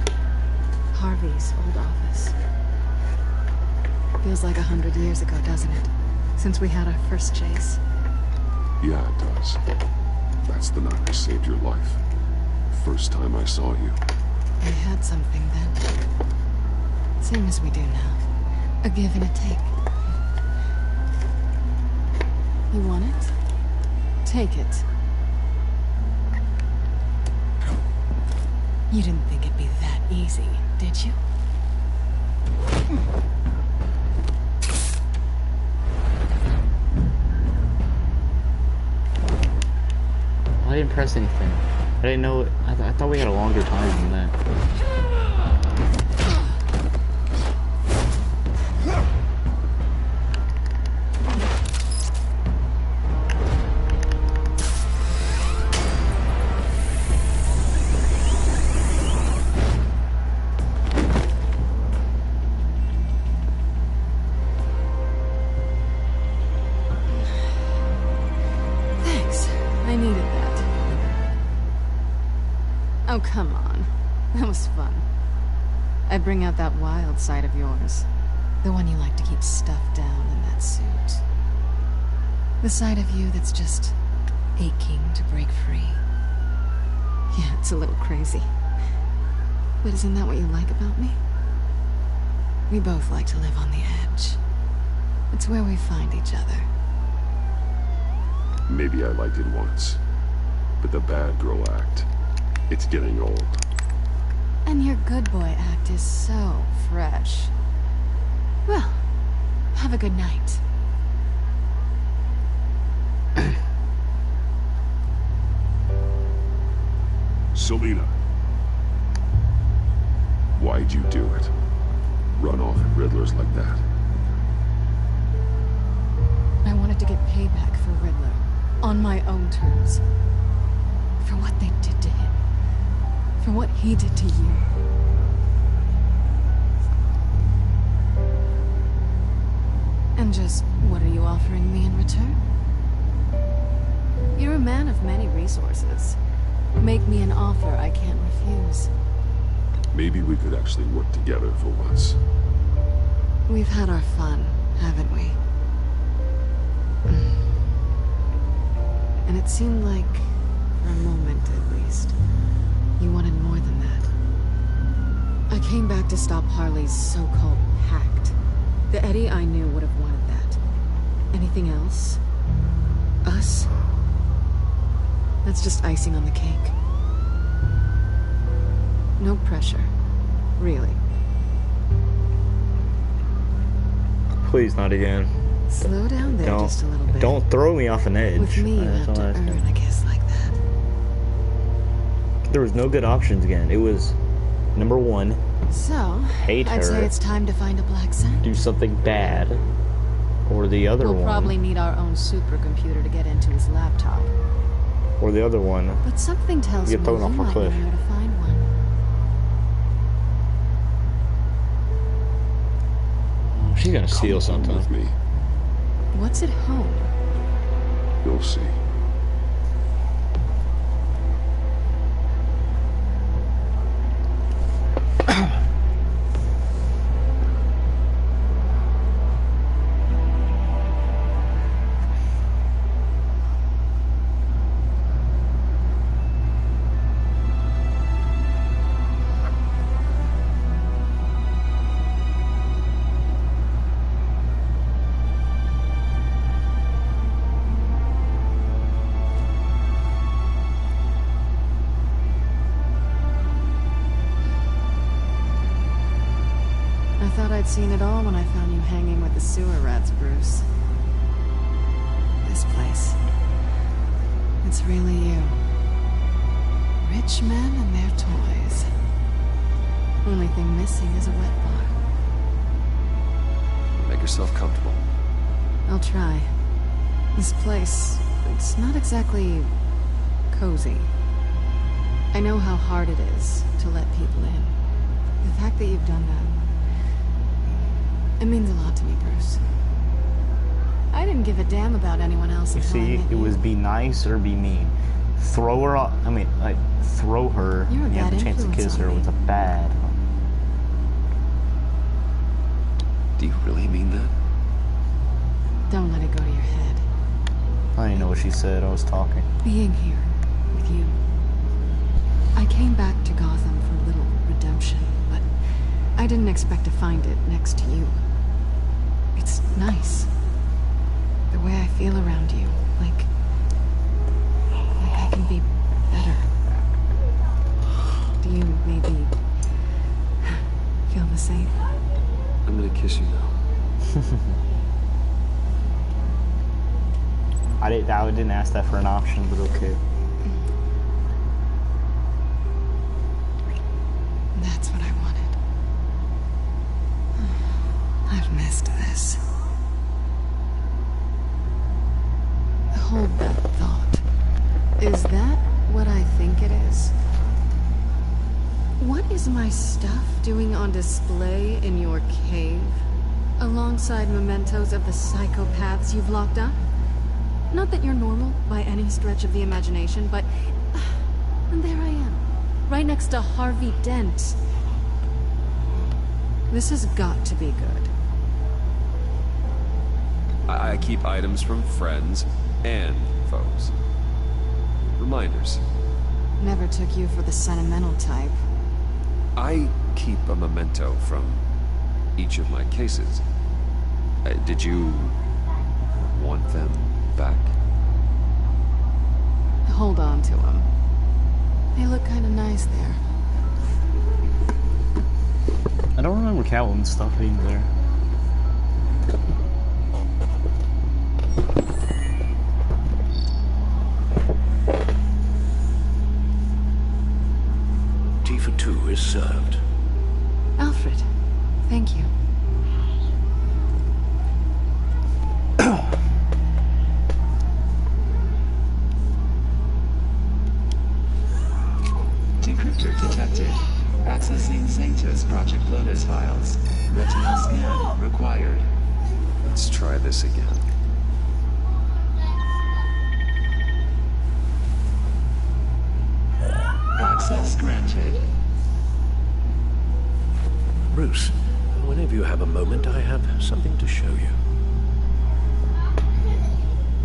Harvey's old office. Feels like 100 years ago, doesn't it? Since we had our first chase. Yeah, it does. That's the night I saved your life. First time I saw you. We had something then. Same as we do now. A give and a take. You want it? Take it. You didn't think it'd be that easy, did you? I didn't press anything. I didn't know. I thought we had a longer time than that. Oh, come on. That was fun. I bring out that wild side of yours. The one you like to keep stuffed down in that suit. The side of you that's just aching to break free. Yeah, it's a little crazy. But isn't that what you like about me? We both like to live on the edge. It's where we find each other. Maybe I liked it once. But the bad girl act, it's getting old. And your good boy act is so fresh. Well, have a good night. Selina. Why'd you do it? Run off at Riddlers like that? I wanted to get payback for Riddler. On my own terms. For what they did to him. For what he did to you. And just, what are you offering me in return? You're a man of many resources. Make me an offer I can't refuse. Maybe we could actually work together for once. We've had our fun, haven't we? And it seemed like, for a moment at least, you wanted more than that. I came back to stop Harley's so-called pact. The Eddie I knew would have wanted that. Anything else? Us? That's just icing on the cake. No pressure. Really. Please, not again. Slow down there just a little bit. Don't throw me off an edge. With me, you have to earn a kiss like that. There was no good options again. It was, number one, so, hate her. I'd say it's time to find a black scent. Do something bad. Or the other one. We'll probably need our own supercomputer to get into his laptop. Or the other one. But something tells me you might know where to find one. She's gonna steal something. With me. What's at home? You'll see. I'd seen it all when I found you hanging with the sewer rats, Bruce. This place. It's really you. Rich men and their toys. Only thing missing is a wet bar. Make yourself comfortable. I'll try. This place, it's not exactly cozy. I know how hard it is to let people in. The fact that you've done that, it means a lot to me, Bruce. I didn't give a damn about anyone else. You see, it was be nice or be mean. Throw her off. I mean, like, throw her. You're a and you have bad the chance to kiss her influence with a bad. Do you really mean that? Don't let it go to your head. I didn't know what she said. I was talking. Being here with you. I came back to Gotham for a little redemption, but I didn't expect to find it next to you. It's nice. The way I feel around you. Like I can be better. Do you maybe feel the same? I'm gonna kiss you now. I didn't ask that for an option, but okay. is my stuff doing on display in your cave? Alongside mementos of the psychopaths you've locked up? Not that you're normal by any stretch of the imagination, but... and there I am, right next to Harvey Dent. This has got to be good. I keep items from friends and foes. Reminders. Never took you for the sentimental type. I keep a memento from each of my cases. Did you want them back? Hold on to them. They look kind of nice there. I don't remember Catwoman's stuff being there. Tea for two is served. Alfred, thank you. Decryptor detected. Accessing Sanctus Project Lotus files. Retinal scan required. Let's try this again. Access granted. Bruce, whenever you have a moment, I have something to show you.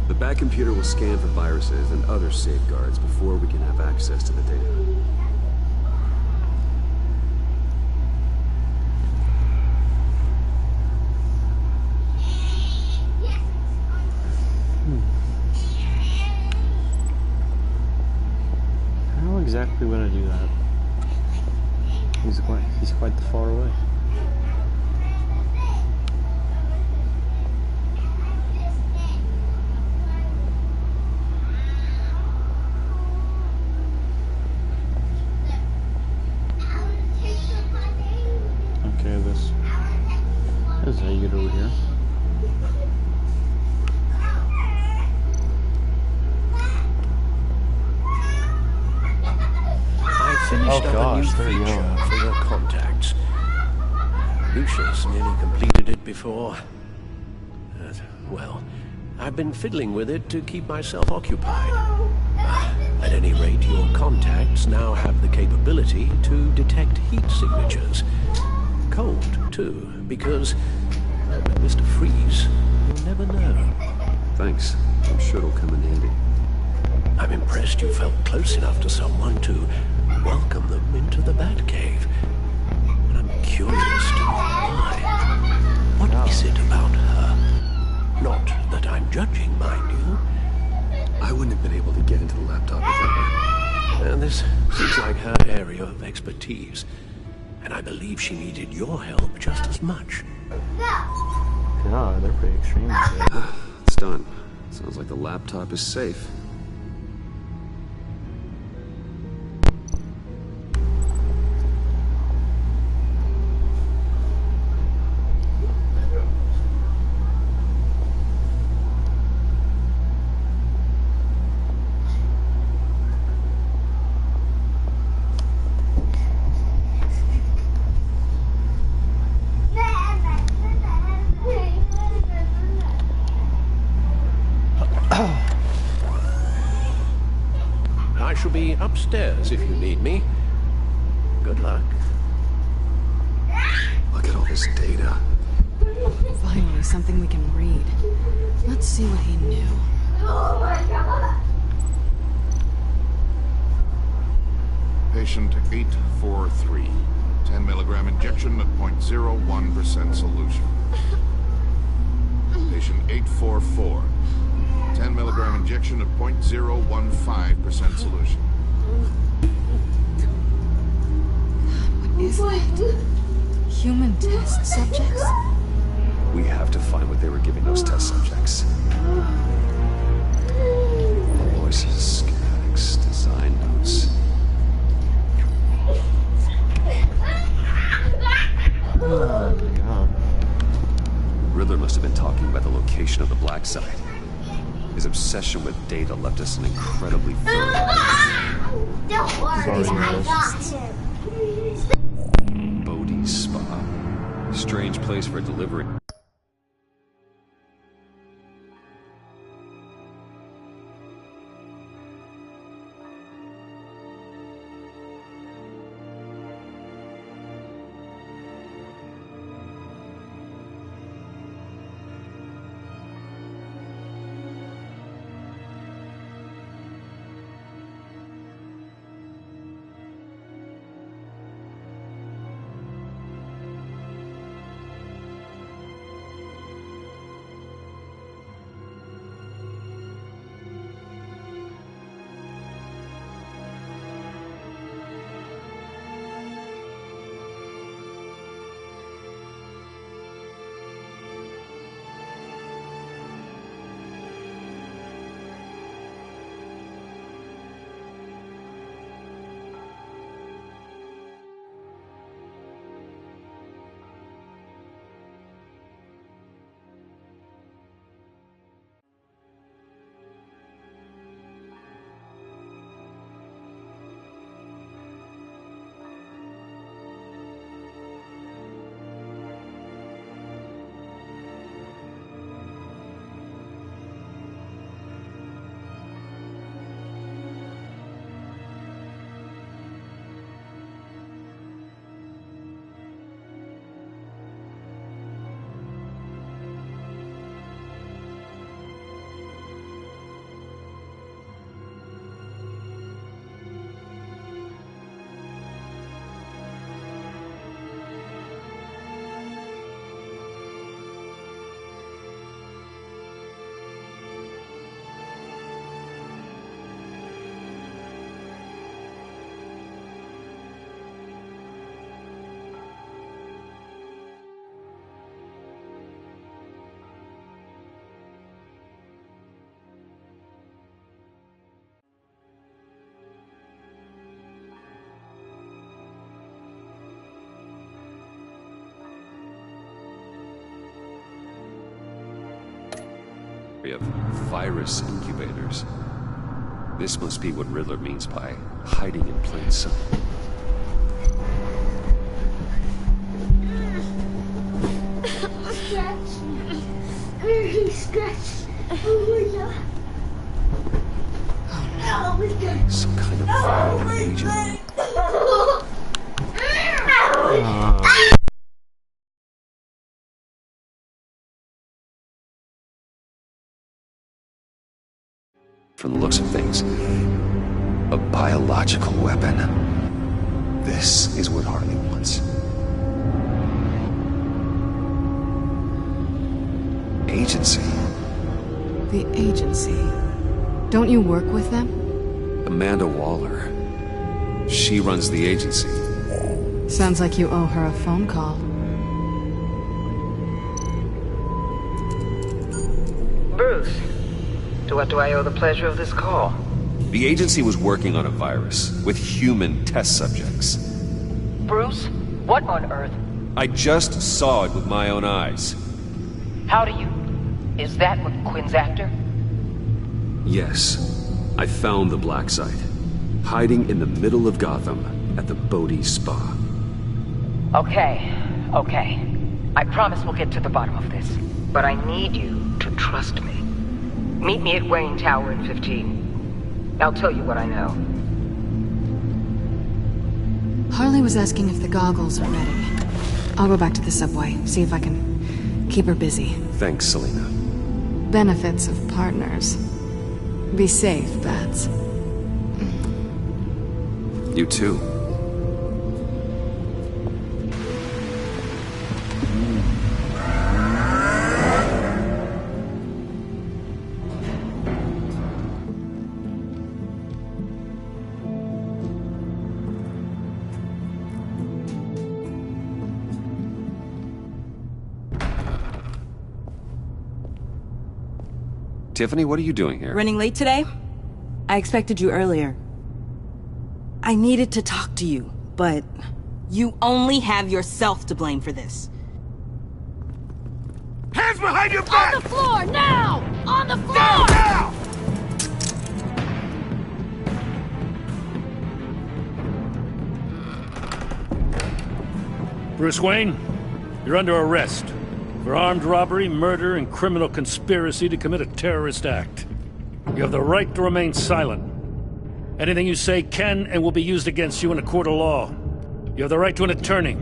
The back computer will scan for viruses and other safeguards before we can have access to the data. How exactly would I do that? He's quite far away. Okay, this is how you get over here. Finished up a new feature for your contacts. Lucius nearly completed it before. Well, I've been fiddling with it to keep myself occupied. At any rate, your contacts now have the capability to detect heat signatures. Cold, too, because Mr. Freeze, you'll never know. Thanks. I'm sure it'll come in handy. I'm impressed you felt close enough to someone to welcome them into the Batcave. And I'm curious to know why. What is it about her? Not that I'm judging, mind you. I wouldn't have been able to get into the laptop without her. And this seems like her area of expertise. And I believe she needed your help just as much. God, they're pretty extreme. It's done. Sounds like the laptop is safe. I shall be upstairs if you need me. Good luck. Look at all this data. Finally, something we can read. Let's see what he knew. Oh my God. Patient 843. 10 milligram injection at 0.01% solution. Patient 844. 10 milligram injection at 0.015% solution. What is that? Human test subjects? We have to find what they were giving those test subjects. Voices, schematics, design notes. Oh my God. Riddler must have been talking about the location of the black site. His obsession with data left us an incredibly fertile. Don't worry, I got him. Bodhi's Spa. Strange place for delivery. Of virus incubators. This must be what Riddler means by hiding in plain sight. Some kind of viral agent. From the looks of things, a biological weapon. This is what Harley wants. Agency. The agency. Don't you work with them? Amanda Waller. She runs the agency. Sounds like you owe her a phone call. Bruce, to what do I owe the pleasure of this call? The agency was working on a virus with human test subjects. Bruce, what on earth? I just saw it with my own eyes. How do you? Is that what Quinn's after? Yes. I found the black site, hiding in the middle of Gotham at the Bodhi Spa. Okay. I promise we'll get to the bottom of this. But I need you to trust me. Meet me at Wayne Tower in 15. I'll tell you what I know. Harley was asking if the goggles are ready. I'll go back to the subway, see if I can keep her busy. Thanks, Selena. Benefits of partners. Be safe, Bats. You too. Tiffany, what are you doing here? Running late today? I expected you earlier. I needed to talk to you, but you only have yourself to blame for this. Hands behind your back! On the floor, now! On the floor! Down, now! Bruce Wayne, you're under arrest for armed robbery, murder, and criminal conspiracy to commit a terrorist act. You have the right to remain silent. Anything you say can and will be used against you in a court of law. You have the right to an attorney.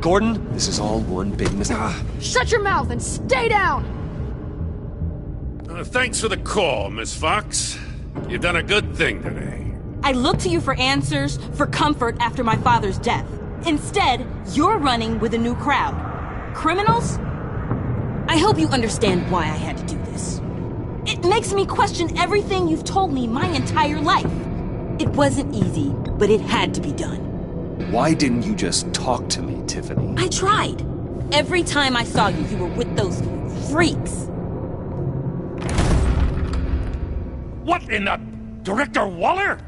Gordon, this is all one big mistake. Shut your mouth and stay down! Thanks for the call, Miss Fox. You've done a good thing today. I look to you for answers, for comfort after my father's death. Instead, you're running with a new crowd. Criminals? I hope you understand why I had to do this. It makes me question everything you've told me my entire life. It wasn't easy, but it had to be done. Why didn't you just talk to me, Tiffany? I tried. Every time I saw you, you were with those freaks. What in the... Director Waller?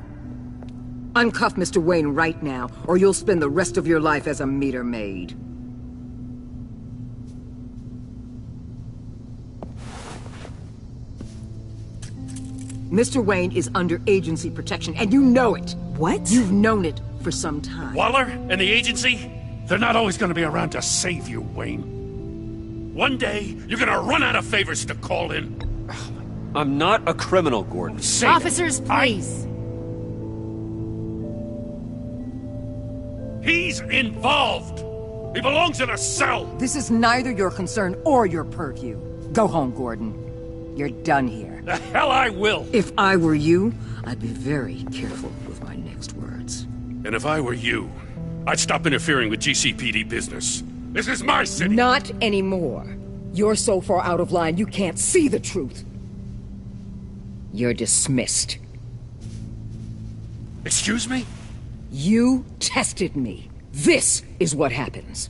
Uncuff Mr. Wayne right now, or you'll spend the rest of your life as a meter maid. Mr. Wayne is under agency protection, and you know it. What? You've known it for some time. Waller and the agency? They're not always going to be around to save you, Wayne. One day, you're going to run out of favors to call in. I'm not a criminal, Gordon. Officers, please. He's involved. He belongs in a cell. This is neither your concern or your purview. Go home, Gordon. You're done here. The hell I will. If I were you, I'd be very careful with my next words. And if I were you, I'd stop interfering with GCPD business. This is my city. Not anymore. You're so far out of line, you can't see the truth. You're dismissed. Excuse me? You tested me. This is what happens.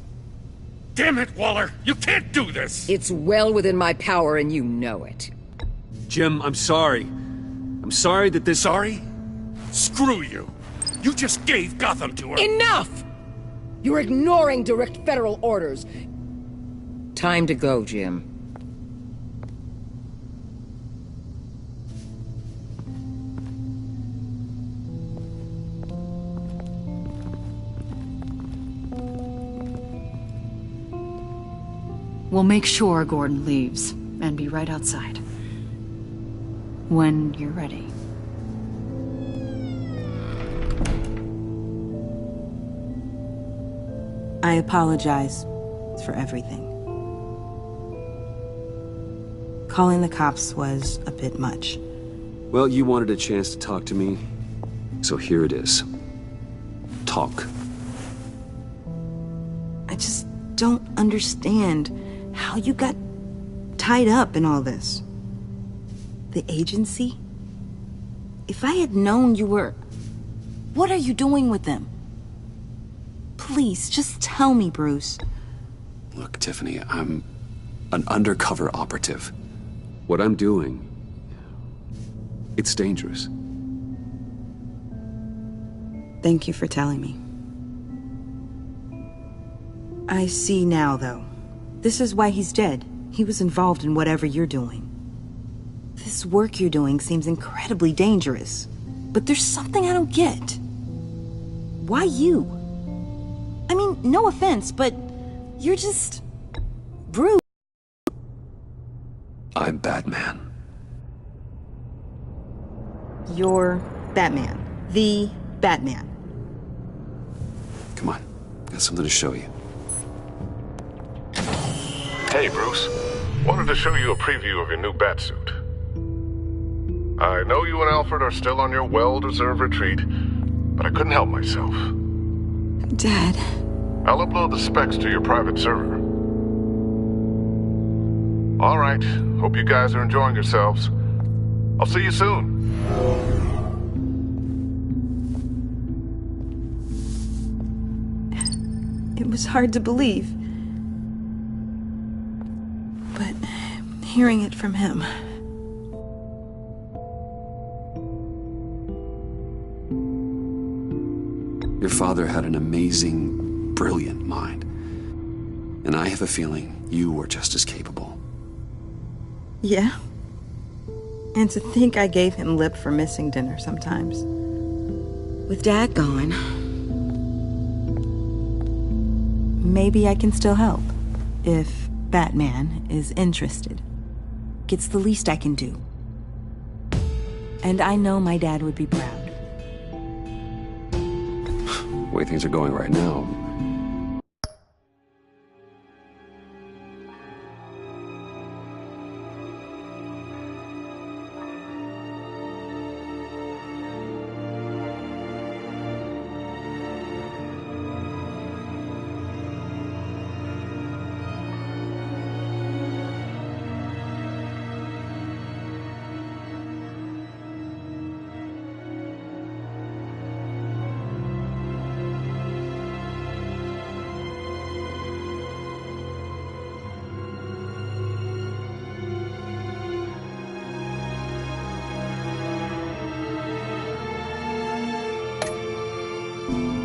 Damn it, Waller! You can't do this! It's well within my power and you know it. Jim, I'm sorry. I'm sorry that this... Sorry? Screw you! You just gave Gotham to her! Enough! You're ignoring direct federal orders. Time to go, Jim. We'll make sure Gordon leaves, and be right outside. When you're ready. I apologize for everything. Calling the cops was a bit much. Well, you wanted a chance to talk to me, so here it is. Talk. I just don't understand how you got tied up in all this. The agency? If I had known you were... What are you doing with them? Please, just tell me, Bruce. Look, Tiffany, I'm an undercover operative. What I'm doing, it's dangerous. Thank you for telling me. I see now, though. This is why he's dead. He was involved in whatever you're doing. This work you're doing seems incredibly dangerous. But there's something I don't get. Why you? I mean, no offense, but you're just... Bruce. I'm Batman. You're Batman. The Batman. Come on, got something to show you. Hey, Bruce. Wanted to show you a preview of your new Batsuit. I know you and Alfred are still on your well-deserved retreat, but I couldn't help myself. Dad. I'll upload the specs to your private server. All right. Hope you guys are enjoying yourselves. I'll see you soon. It was hard to believe. But hearing it from him... Your father had an amazing, brilliant mind. And I have a feeling you were just as capable. Yeah. And to think I gave him lip for missing dinner sometimes. With Dad gone, maybe I can still help. If Batman is interested. It's the least I can do. And I know my dad would be proud. The way things are going right now.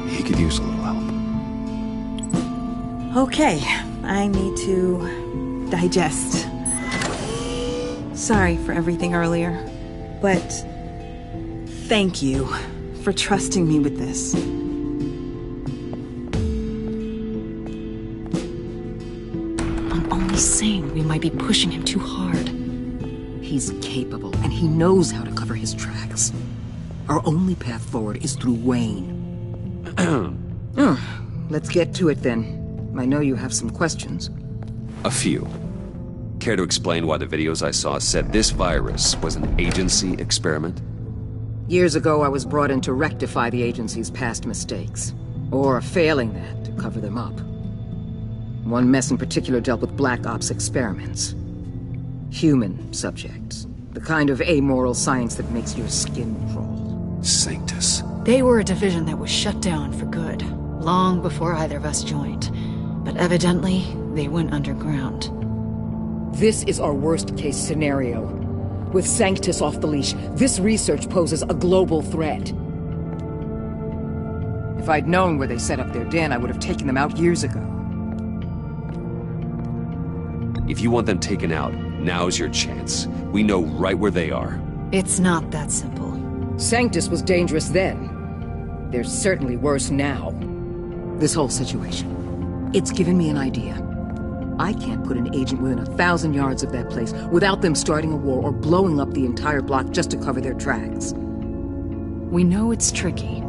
He could use a little help. Okay, I need to digest. Sorry for everything earlier, but thank you for trusting me with this. I'm only saying we might be pushing him too hard. He's capable, and he knows how to cover his tracks. Our only path forward is through Wayne. Let's get to it then. I know you have some questions. A few. Care to explain why the videos I saw said this virus was an agency experiment? Years ago, I was brought in to rectify the agency's past mistakes. Or, failing that, to cover them up. One mess in particular dealt with Black Ops experiments. Human subjects. The kind of amoral science that makes your skin crawl. Sanctus. They were a division that was shut down for good, long before either of us joined. But evidently, they went underground. This is our worst-case scenario. With Sanctus off the leash, this research poses a global threat. If I'd known where they set up their den, I would have taken them out years ago. If you want them taken out, now's your chance. We know right where they are. It's not that simple. Sanctus was dangerous then. They're certainly worse now. This whole situation, it's given me an idea. I can't put an agent within 1,000 yards of that place without them starting a war or blowing up the entire block just to cover their tracks. We know it's tricky,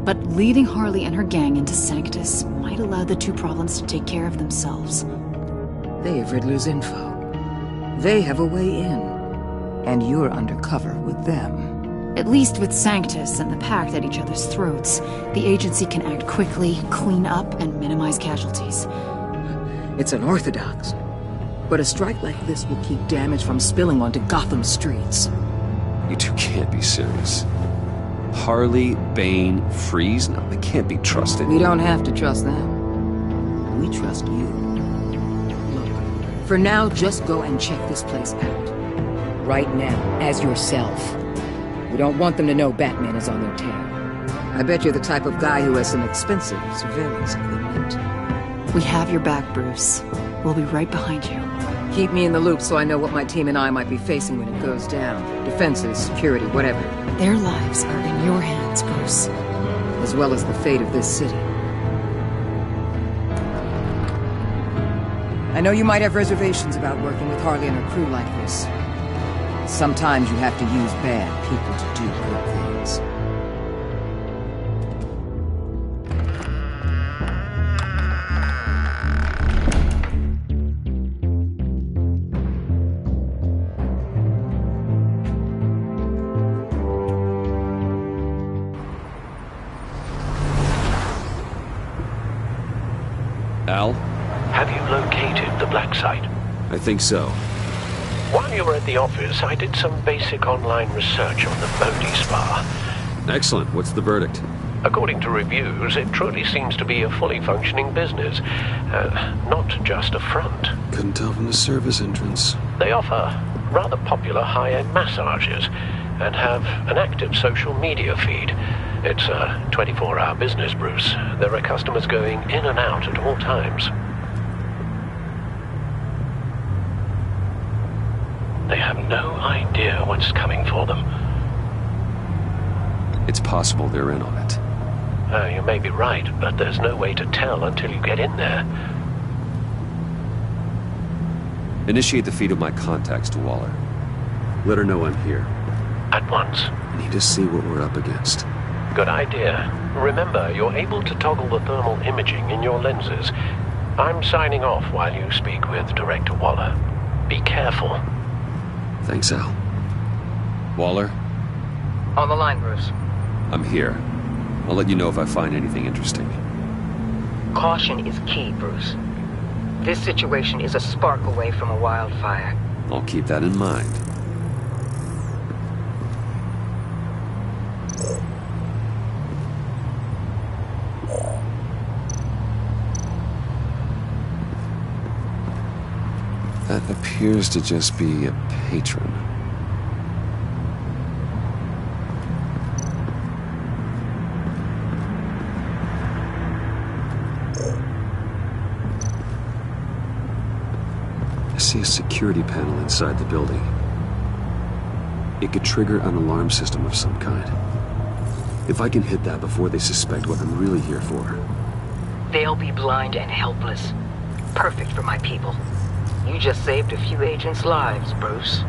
but leading Harley and her gang into Sanctus might allow the two problems to take care of themselves. They have Riddler's info. They have a way in. And you're undercover with them. At least with Sanctus and the Pact at each other's throats, the agency can act quickly, clean up, and minimize casualties. It's unorthodox. But a strike like this will keep damage from spilling onto Gotham streets. You two can't be serious. Harley, Bane, Freeze? No, they can't be trusted. We don't have to trust them. We trust you. Look, for now, just go and check this place out. Right now, as yourself. We don't want them to know Batman is on their tail. I bet you're the type of guy who has some expensive surveillance equipment. We have your back, Bruce. We'll be right behind you. Keep me in the loop so I know what my team and I might be facing when it goes down. Defenses, security, whatever. Their lives are in your hands, Bruce. As well as the fate of this city. I know you might have reservations about working with Harley and her crew like this. Sometimes you have to use bad people to do good things. Al? Have you located the black site? I think so. While you were at the office, I did some basic online research on the Bodhi Spa. Excellent. What's the verdict? According to reviews, it truly seems to be a fully functioning business. Not just a front. Couldn't tell from the service entrance. They offer rather popular high-end massages and have an active social media feed. It's a 24-hour business, Bruce. There are customers going in and out at all times. They have no idea what's coming for them. It's possible they're in on it. You may be right, but there's no way to tell until you get in there. Initiate the feed of my contacts to Waller. Let her know I'm here. At once. I need to see what we're up against. Good idea. Remember, you're able to toggle the thermal imaging in your lenses. I'm signing off while you speak with Director Waller. Be careful. Thanks, Al. Waller? On the line, Bruce. I'm here. I'll let you know if I find anything interesting. Caution is key, Bruce. This situation is a spark away from a wildfire. I'll keep that in mind. That appears to just be a patron. I see a security panel inside the building. It could trigger an alarm system of some kind. If I can hit that before they suspect what I'm really here for. They'll be blind and helpless. Perfect for my people. You just saved a few agents' lives, Bruce.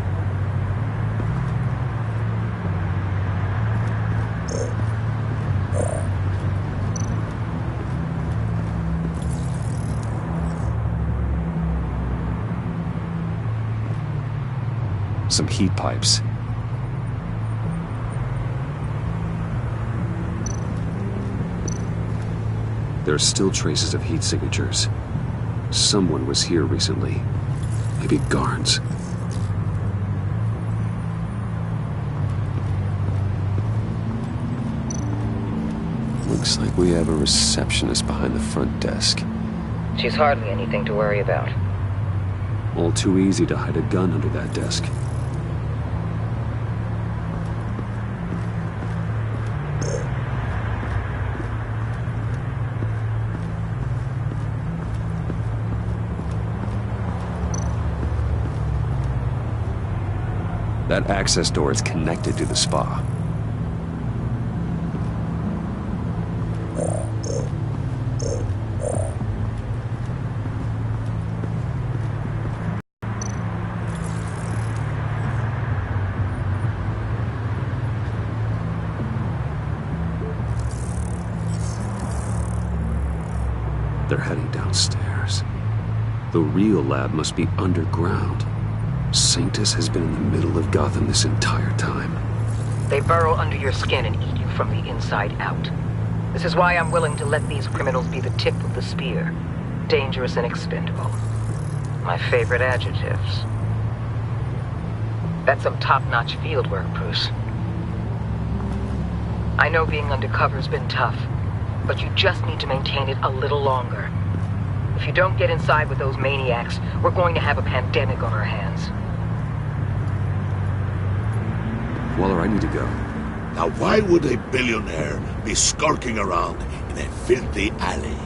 Some heat pipes. There are still traces of heat signatures. Someone was here recently. Maybe guards. Looks like we have a receptionist behind the front desk. She's hardly anything to worry about. All too easy to hide a gun under that desk. That access door is connected to the spa. They're heading downstairs. The real lab must be underground. Sanctus has been in the middle of Gotham this entire time. They burrow under your skin and eat you from the inside out. This is why I'm willing to let these criminals be the tip of the spear. Dangerous and expendable. My favorite adjectives. That's some top-notch field work, Bruce. I know being undercover's been tough, but you just need to maintain it a little longer. If you don't get inside with those maniacs, we're going to have a pandemic on our hands. Waller, I need to go. Now why would a billionaire be skulking around in a filthy alley?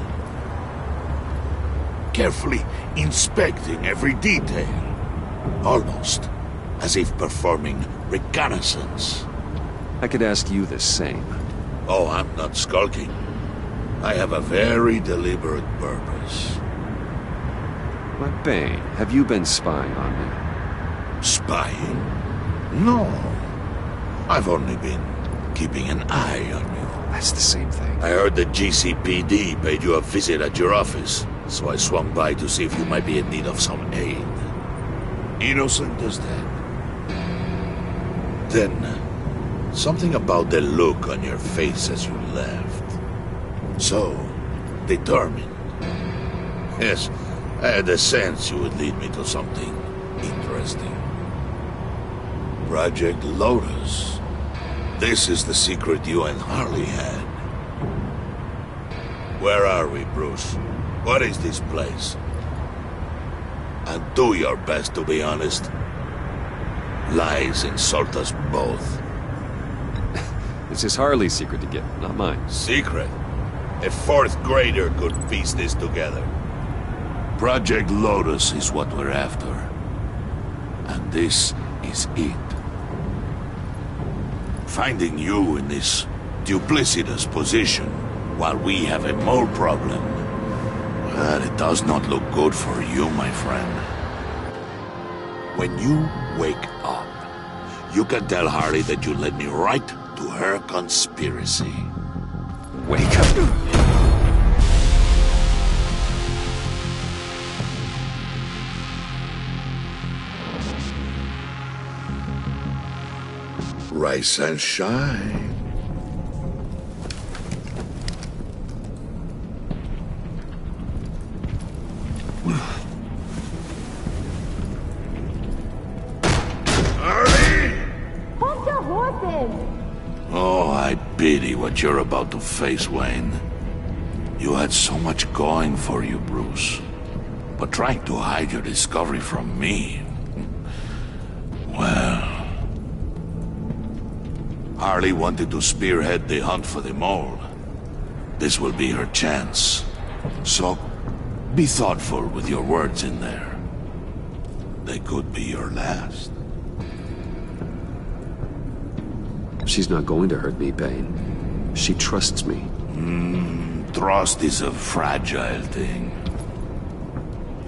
Carefully inspecting every detail. Almost as if performing reconnaissance. I could ask you the same. Oh, I'm not skulking. I have a very deliberate purpose. But Bane, have you been spying on me? Spying? No. I've only been keeping an eye on you. That's the same thing. I heard the GCPD paid you a visit at your office, so I swung by to see if you might be in need of some aid. Innocent as that. Then, something about the look on your face as you left. So, determined. Yes, I had a sense you would lead me to something interesting. Project Lotus. This is the secret you and Harley had. Where are we, Bruce? What is this place? And do your best to be honest. Lies insult us both. This is Harley's secret to get, not mine. Secret? A fourth grader could piece this together. Project Lotus is what we're after. And this is it. Finding you in this duplicitous position while we have a mole problem. Well, it does not look good for you, my friend. When you wake up, you can tell Harley that you led me right to her conspiracy. Wake up. Rise and shine. Oh, I pity what you're about to face, Wayne. You had so much going for you, Bruce. But trying to hide your discovery from me... Well... Harley wanted to spearhead the hunt for the mole. This will be her chance. So, be thoughtful with your words in there. They could be your last. She's not going to hurt me, Bane. She trusts me. Trust is a fragile thing.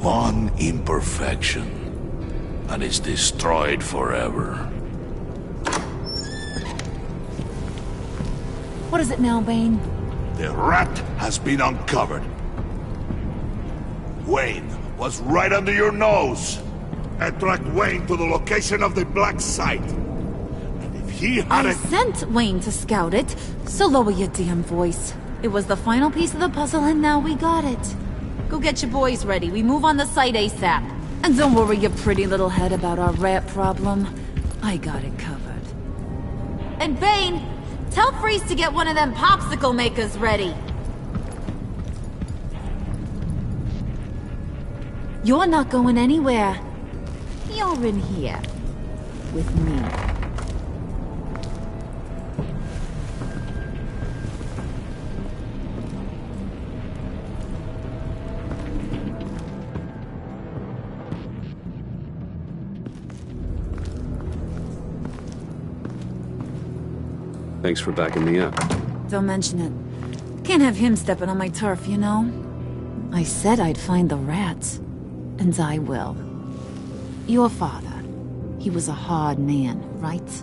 One imperfection, and it's destroyed forever. What is it now, Bane? The rat has been uncovered. Wayne was right under your nose. I tracked Wayne to the location of the black site. He had I sent Wayne to scout it, so lower your damn voice. It was the final piece of the puzzle and now we got it. Go get your boys ready, we move on the site ASAP. And don't worry your pretty little head about our rat problem. I got it covered. And Bane, tell Freeze to get one of them popsicle makers ready. You're not going anywhere. You're in here. With me. Thanks for backing me up. Don't mention it. Can't have him stepping on my turf, you know? I said I'd find the rats. And I will. Your father. He was a hard man, right?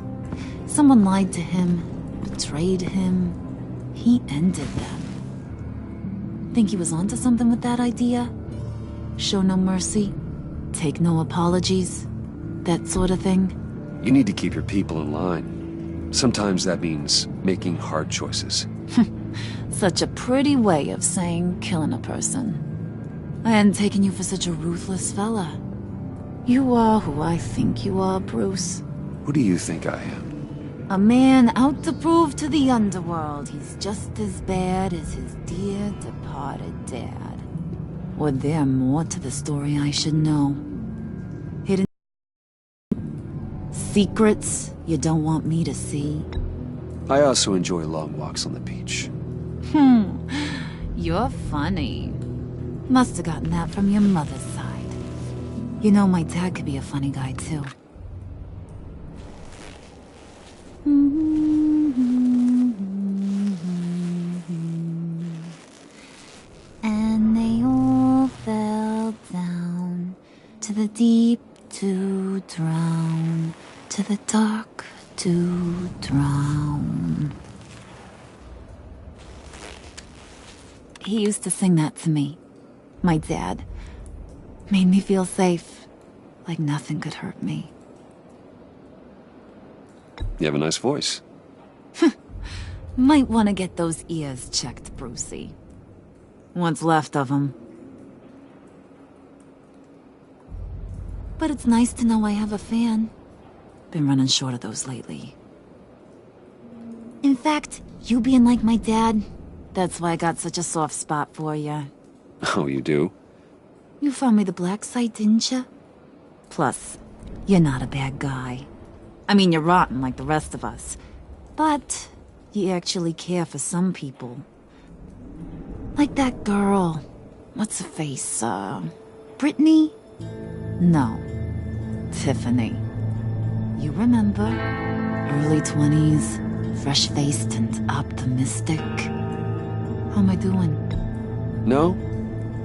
Someone lied to him, betrayed him. He ended them. Think he was onto something with that idea? Show no mercy? Take no apologies? That sort of thing? You need to keep your people in line. Sometimes that means making hard choices. Such a pretty way of saying killing a person. I hadn't taken you for such a ruthless fella. You are who I think you are, Bruce. Who do you think I am? A man out to prove to the underworld he's just as bad as his dear departed dad. Or there more to the story I should know. Hidden secrets you don't want me to see. I also enjoy long walks on the beach. You're funny. Must have gotten that from your mother's side. You know my dad could be a funny guy, too. And they all fell down to the deep to drown, to the dark to drown. He used to sing that to me. My dad. Made me feel safe. Like nothing could hurt me. You have a nice voice. Might want to get those ears checked, Brucey. What's left of them. But it's nice to know I have a fan. Been running short of those lately. In fact, you being like my dad, that's why I got such a soft spot for you. Oh, you do? You found me the black site, didn't you? Plus, you're not a bad guy. I mean, you're rotten like the rest of us. But you actually care for some people. Like that girl. What's her face? Brittany? No. Tiffany. You remember? Early 20s, fresh-faced and optimistic. How am I doing? No?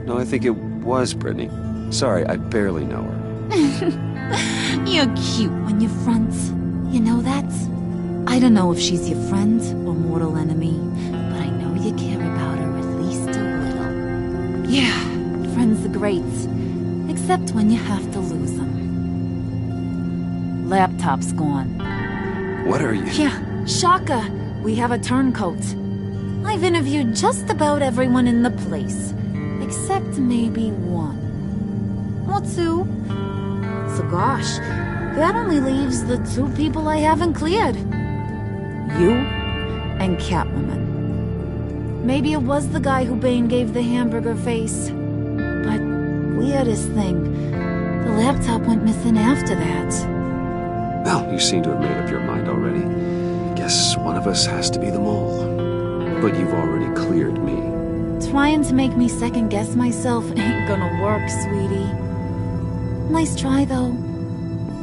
No, I think it was Brittany. Sorry, I barely know her. You're cute when you front. You know that? I don't know if she's your friend or mortal enemy, but I know you care about her at least a little. Yeah, friends are great. Except when you have to lose them. Laptop's gone. What are you... Yeah, shocker. We have a turncoat. I've interviewed just about everyone in the place. Except maybe one. Or two. So gosh, that only leaves the two people I haven't cleared. You and Catwoman. Maybe it was the guy who Bane gave the hamburger face. But weirdest thing, the laptop went missing after that. Well, you seem to have made up your mind already. Guess one of us has to be the mole. But you've already cleared me. Trying to make me second-guess myself ain't gonna work, sweetie. Nice try, though.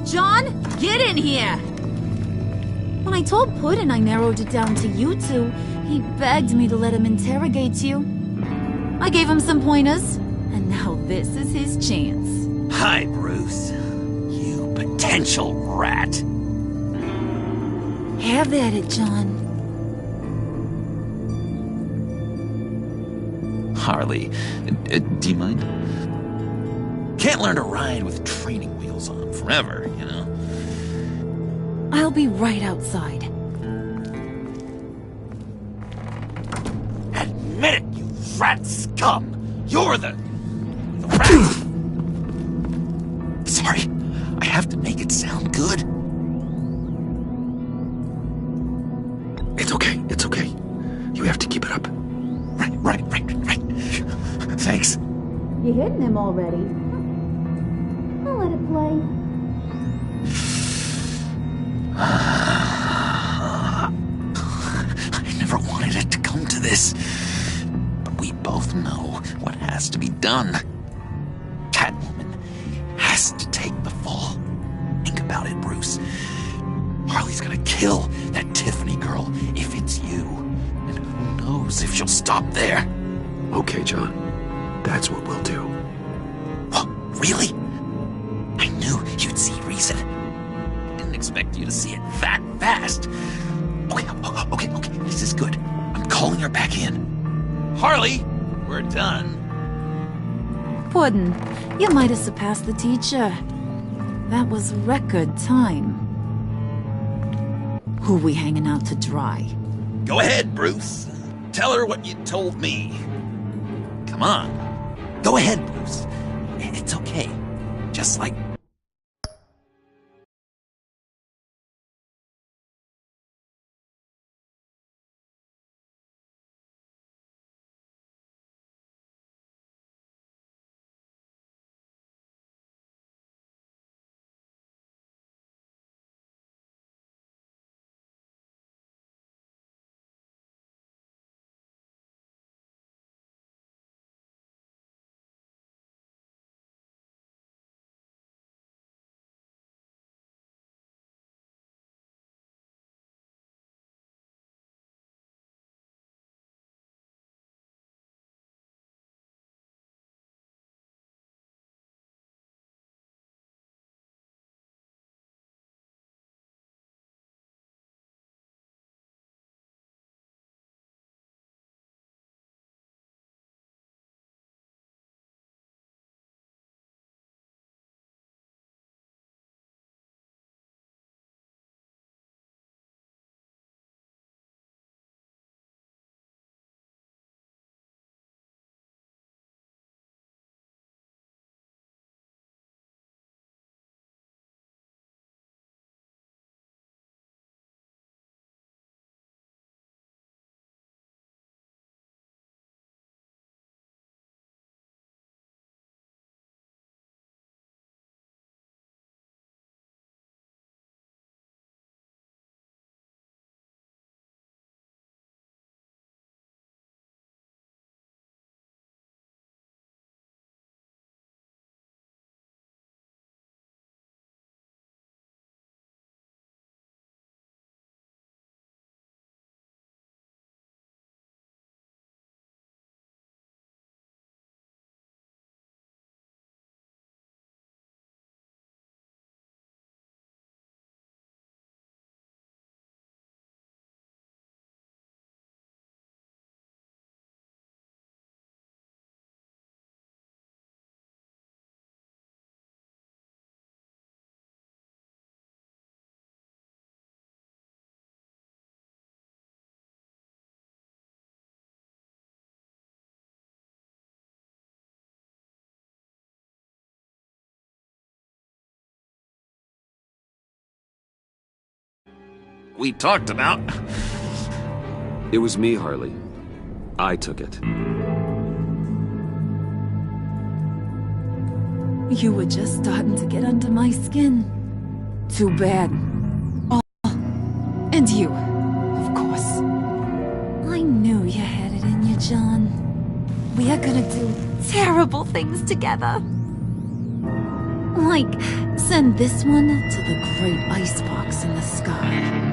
John, get in here! When I told Puddin' I narrowed it down to you two, he begged me to let him interrogate you. I gave him some pointers, and now this is his chance. Hi, Bruce. You potential rat. Have at it, John. Harley, do you mind? Can't learn to ride with training wheels on forever, you know? I'll be right outside. Admit it, you rat scum! You're the rat! Sorry, I have to make it sound good. It's okay, it's okay. You have to keep it up. Right. Thanks. You hitting him already? I'll let it play. I never wanted it to come to this. But we both know what has to be done. Catwoman has to take the fall. Think about it, Bruce. Harley's gonna kill that Tiffany girl if it's you. And who knows if she'll stop there. Okay, John. That's what we'll do. What? Really? I knew you'd see reason. Didn't expect you to see it that fast. Okay. This is good. I'm calling her back in. Harley, we're done. Puddin', you might have surpassed the teacher. That was record time. Who we hanging out to dry? Go ahead, Bruce. Tell her what you told me. Come on. Go ahead, Bruce. It's okay. Just like we talked about. It was me, Harley. I took it. You were just starting to get under my skin. Too bad. Oh, and you, of course. I knew you had it in you, John. We are gonna do terrible things together. Like, send this one to the great icebox in the sky.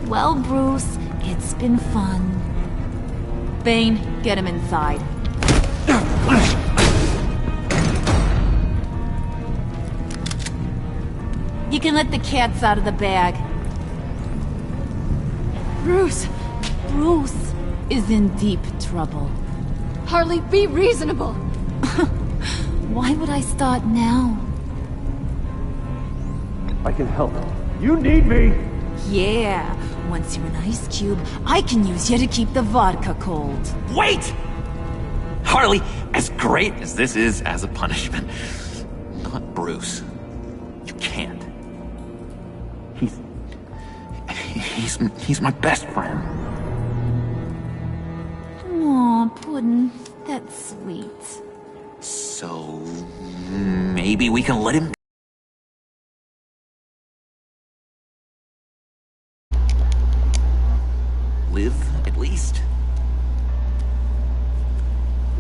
Well, Bruce, it's been fun. Bane, get him inside. You can let the cats out of the bag. Bruce is in deep trouble. Harley, be reasonable. Why would I start now? I can help. You need me! Yeah, once you're an ice cube, I can use you to keep the vodka cold. Wait! Harley, as great as this is as a punishment, not Bruce. You can't. He's my best friend. Aw, Puddin', that's sweet. So maybe we can let him. Live, at least?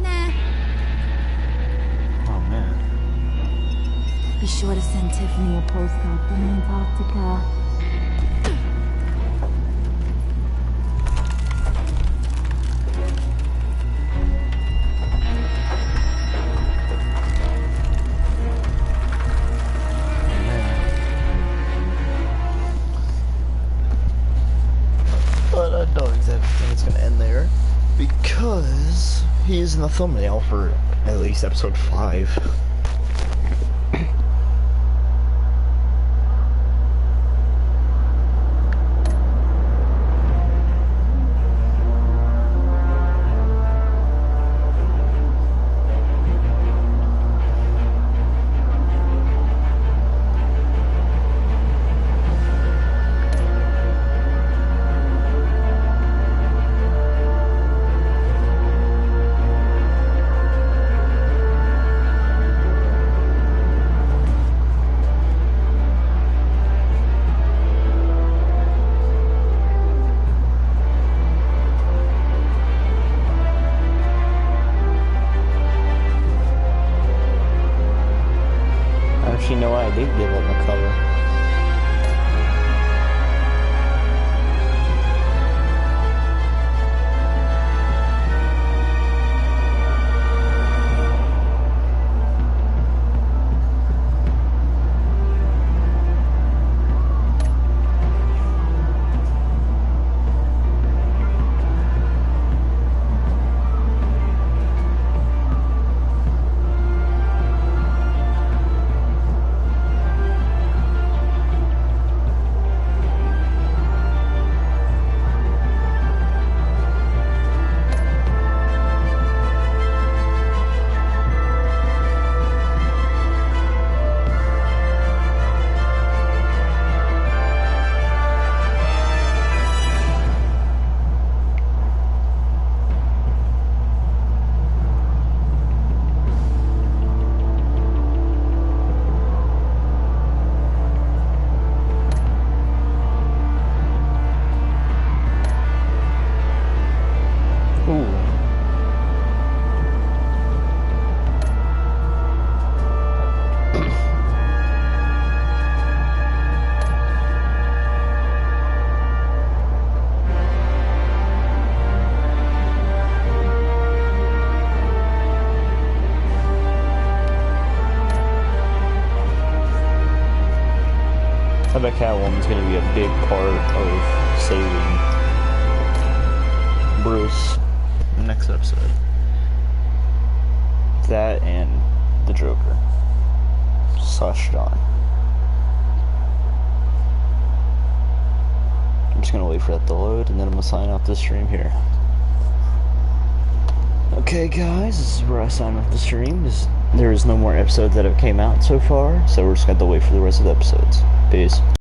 Nah. Oh, man. Be sure to send Tiffany a postcard from Antarctica. But I don't exactly think it's going to end there, because he's in the thumbnail for at least episode 5. Actually, no, I did give it the cover. I bet Catwoman's gonna be a big part of saving Bruce. the next episode. That and the Joker. / John. I'm just gonna wait for that to load, and then I'm gonna sign off the stream here. Okay, guys, this is where I sign off the stream. There is no more episodes that have came out so far, so we're just gonna have to wait for the rest of the episodes. Peace.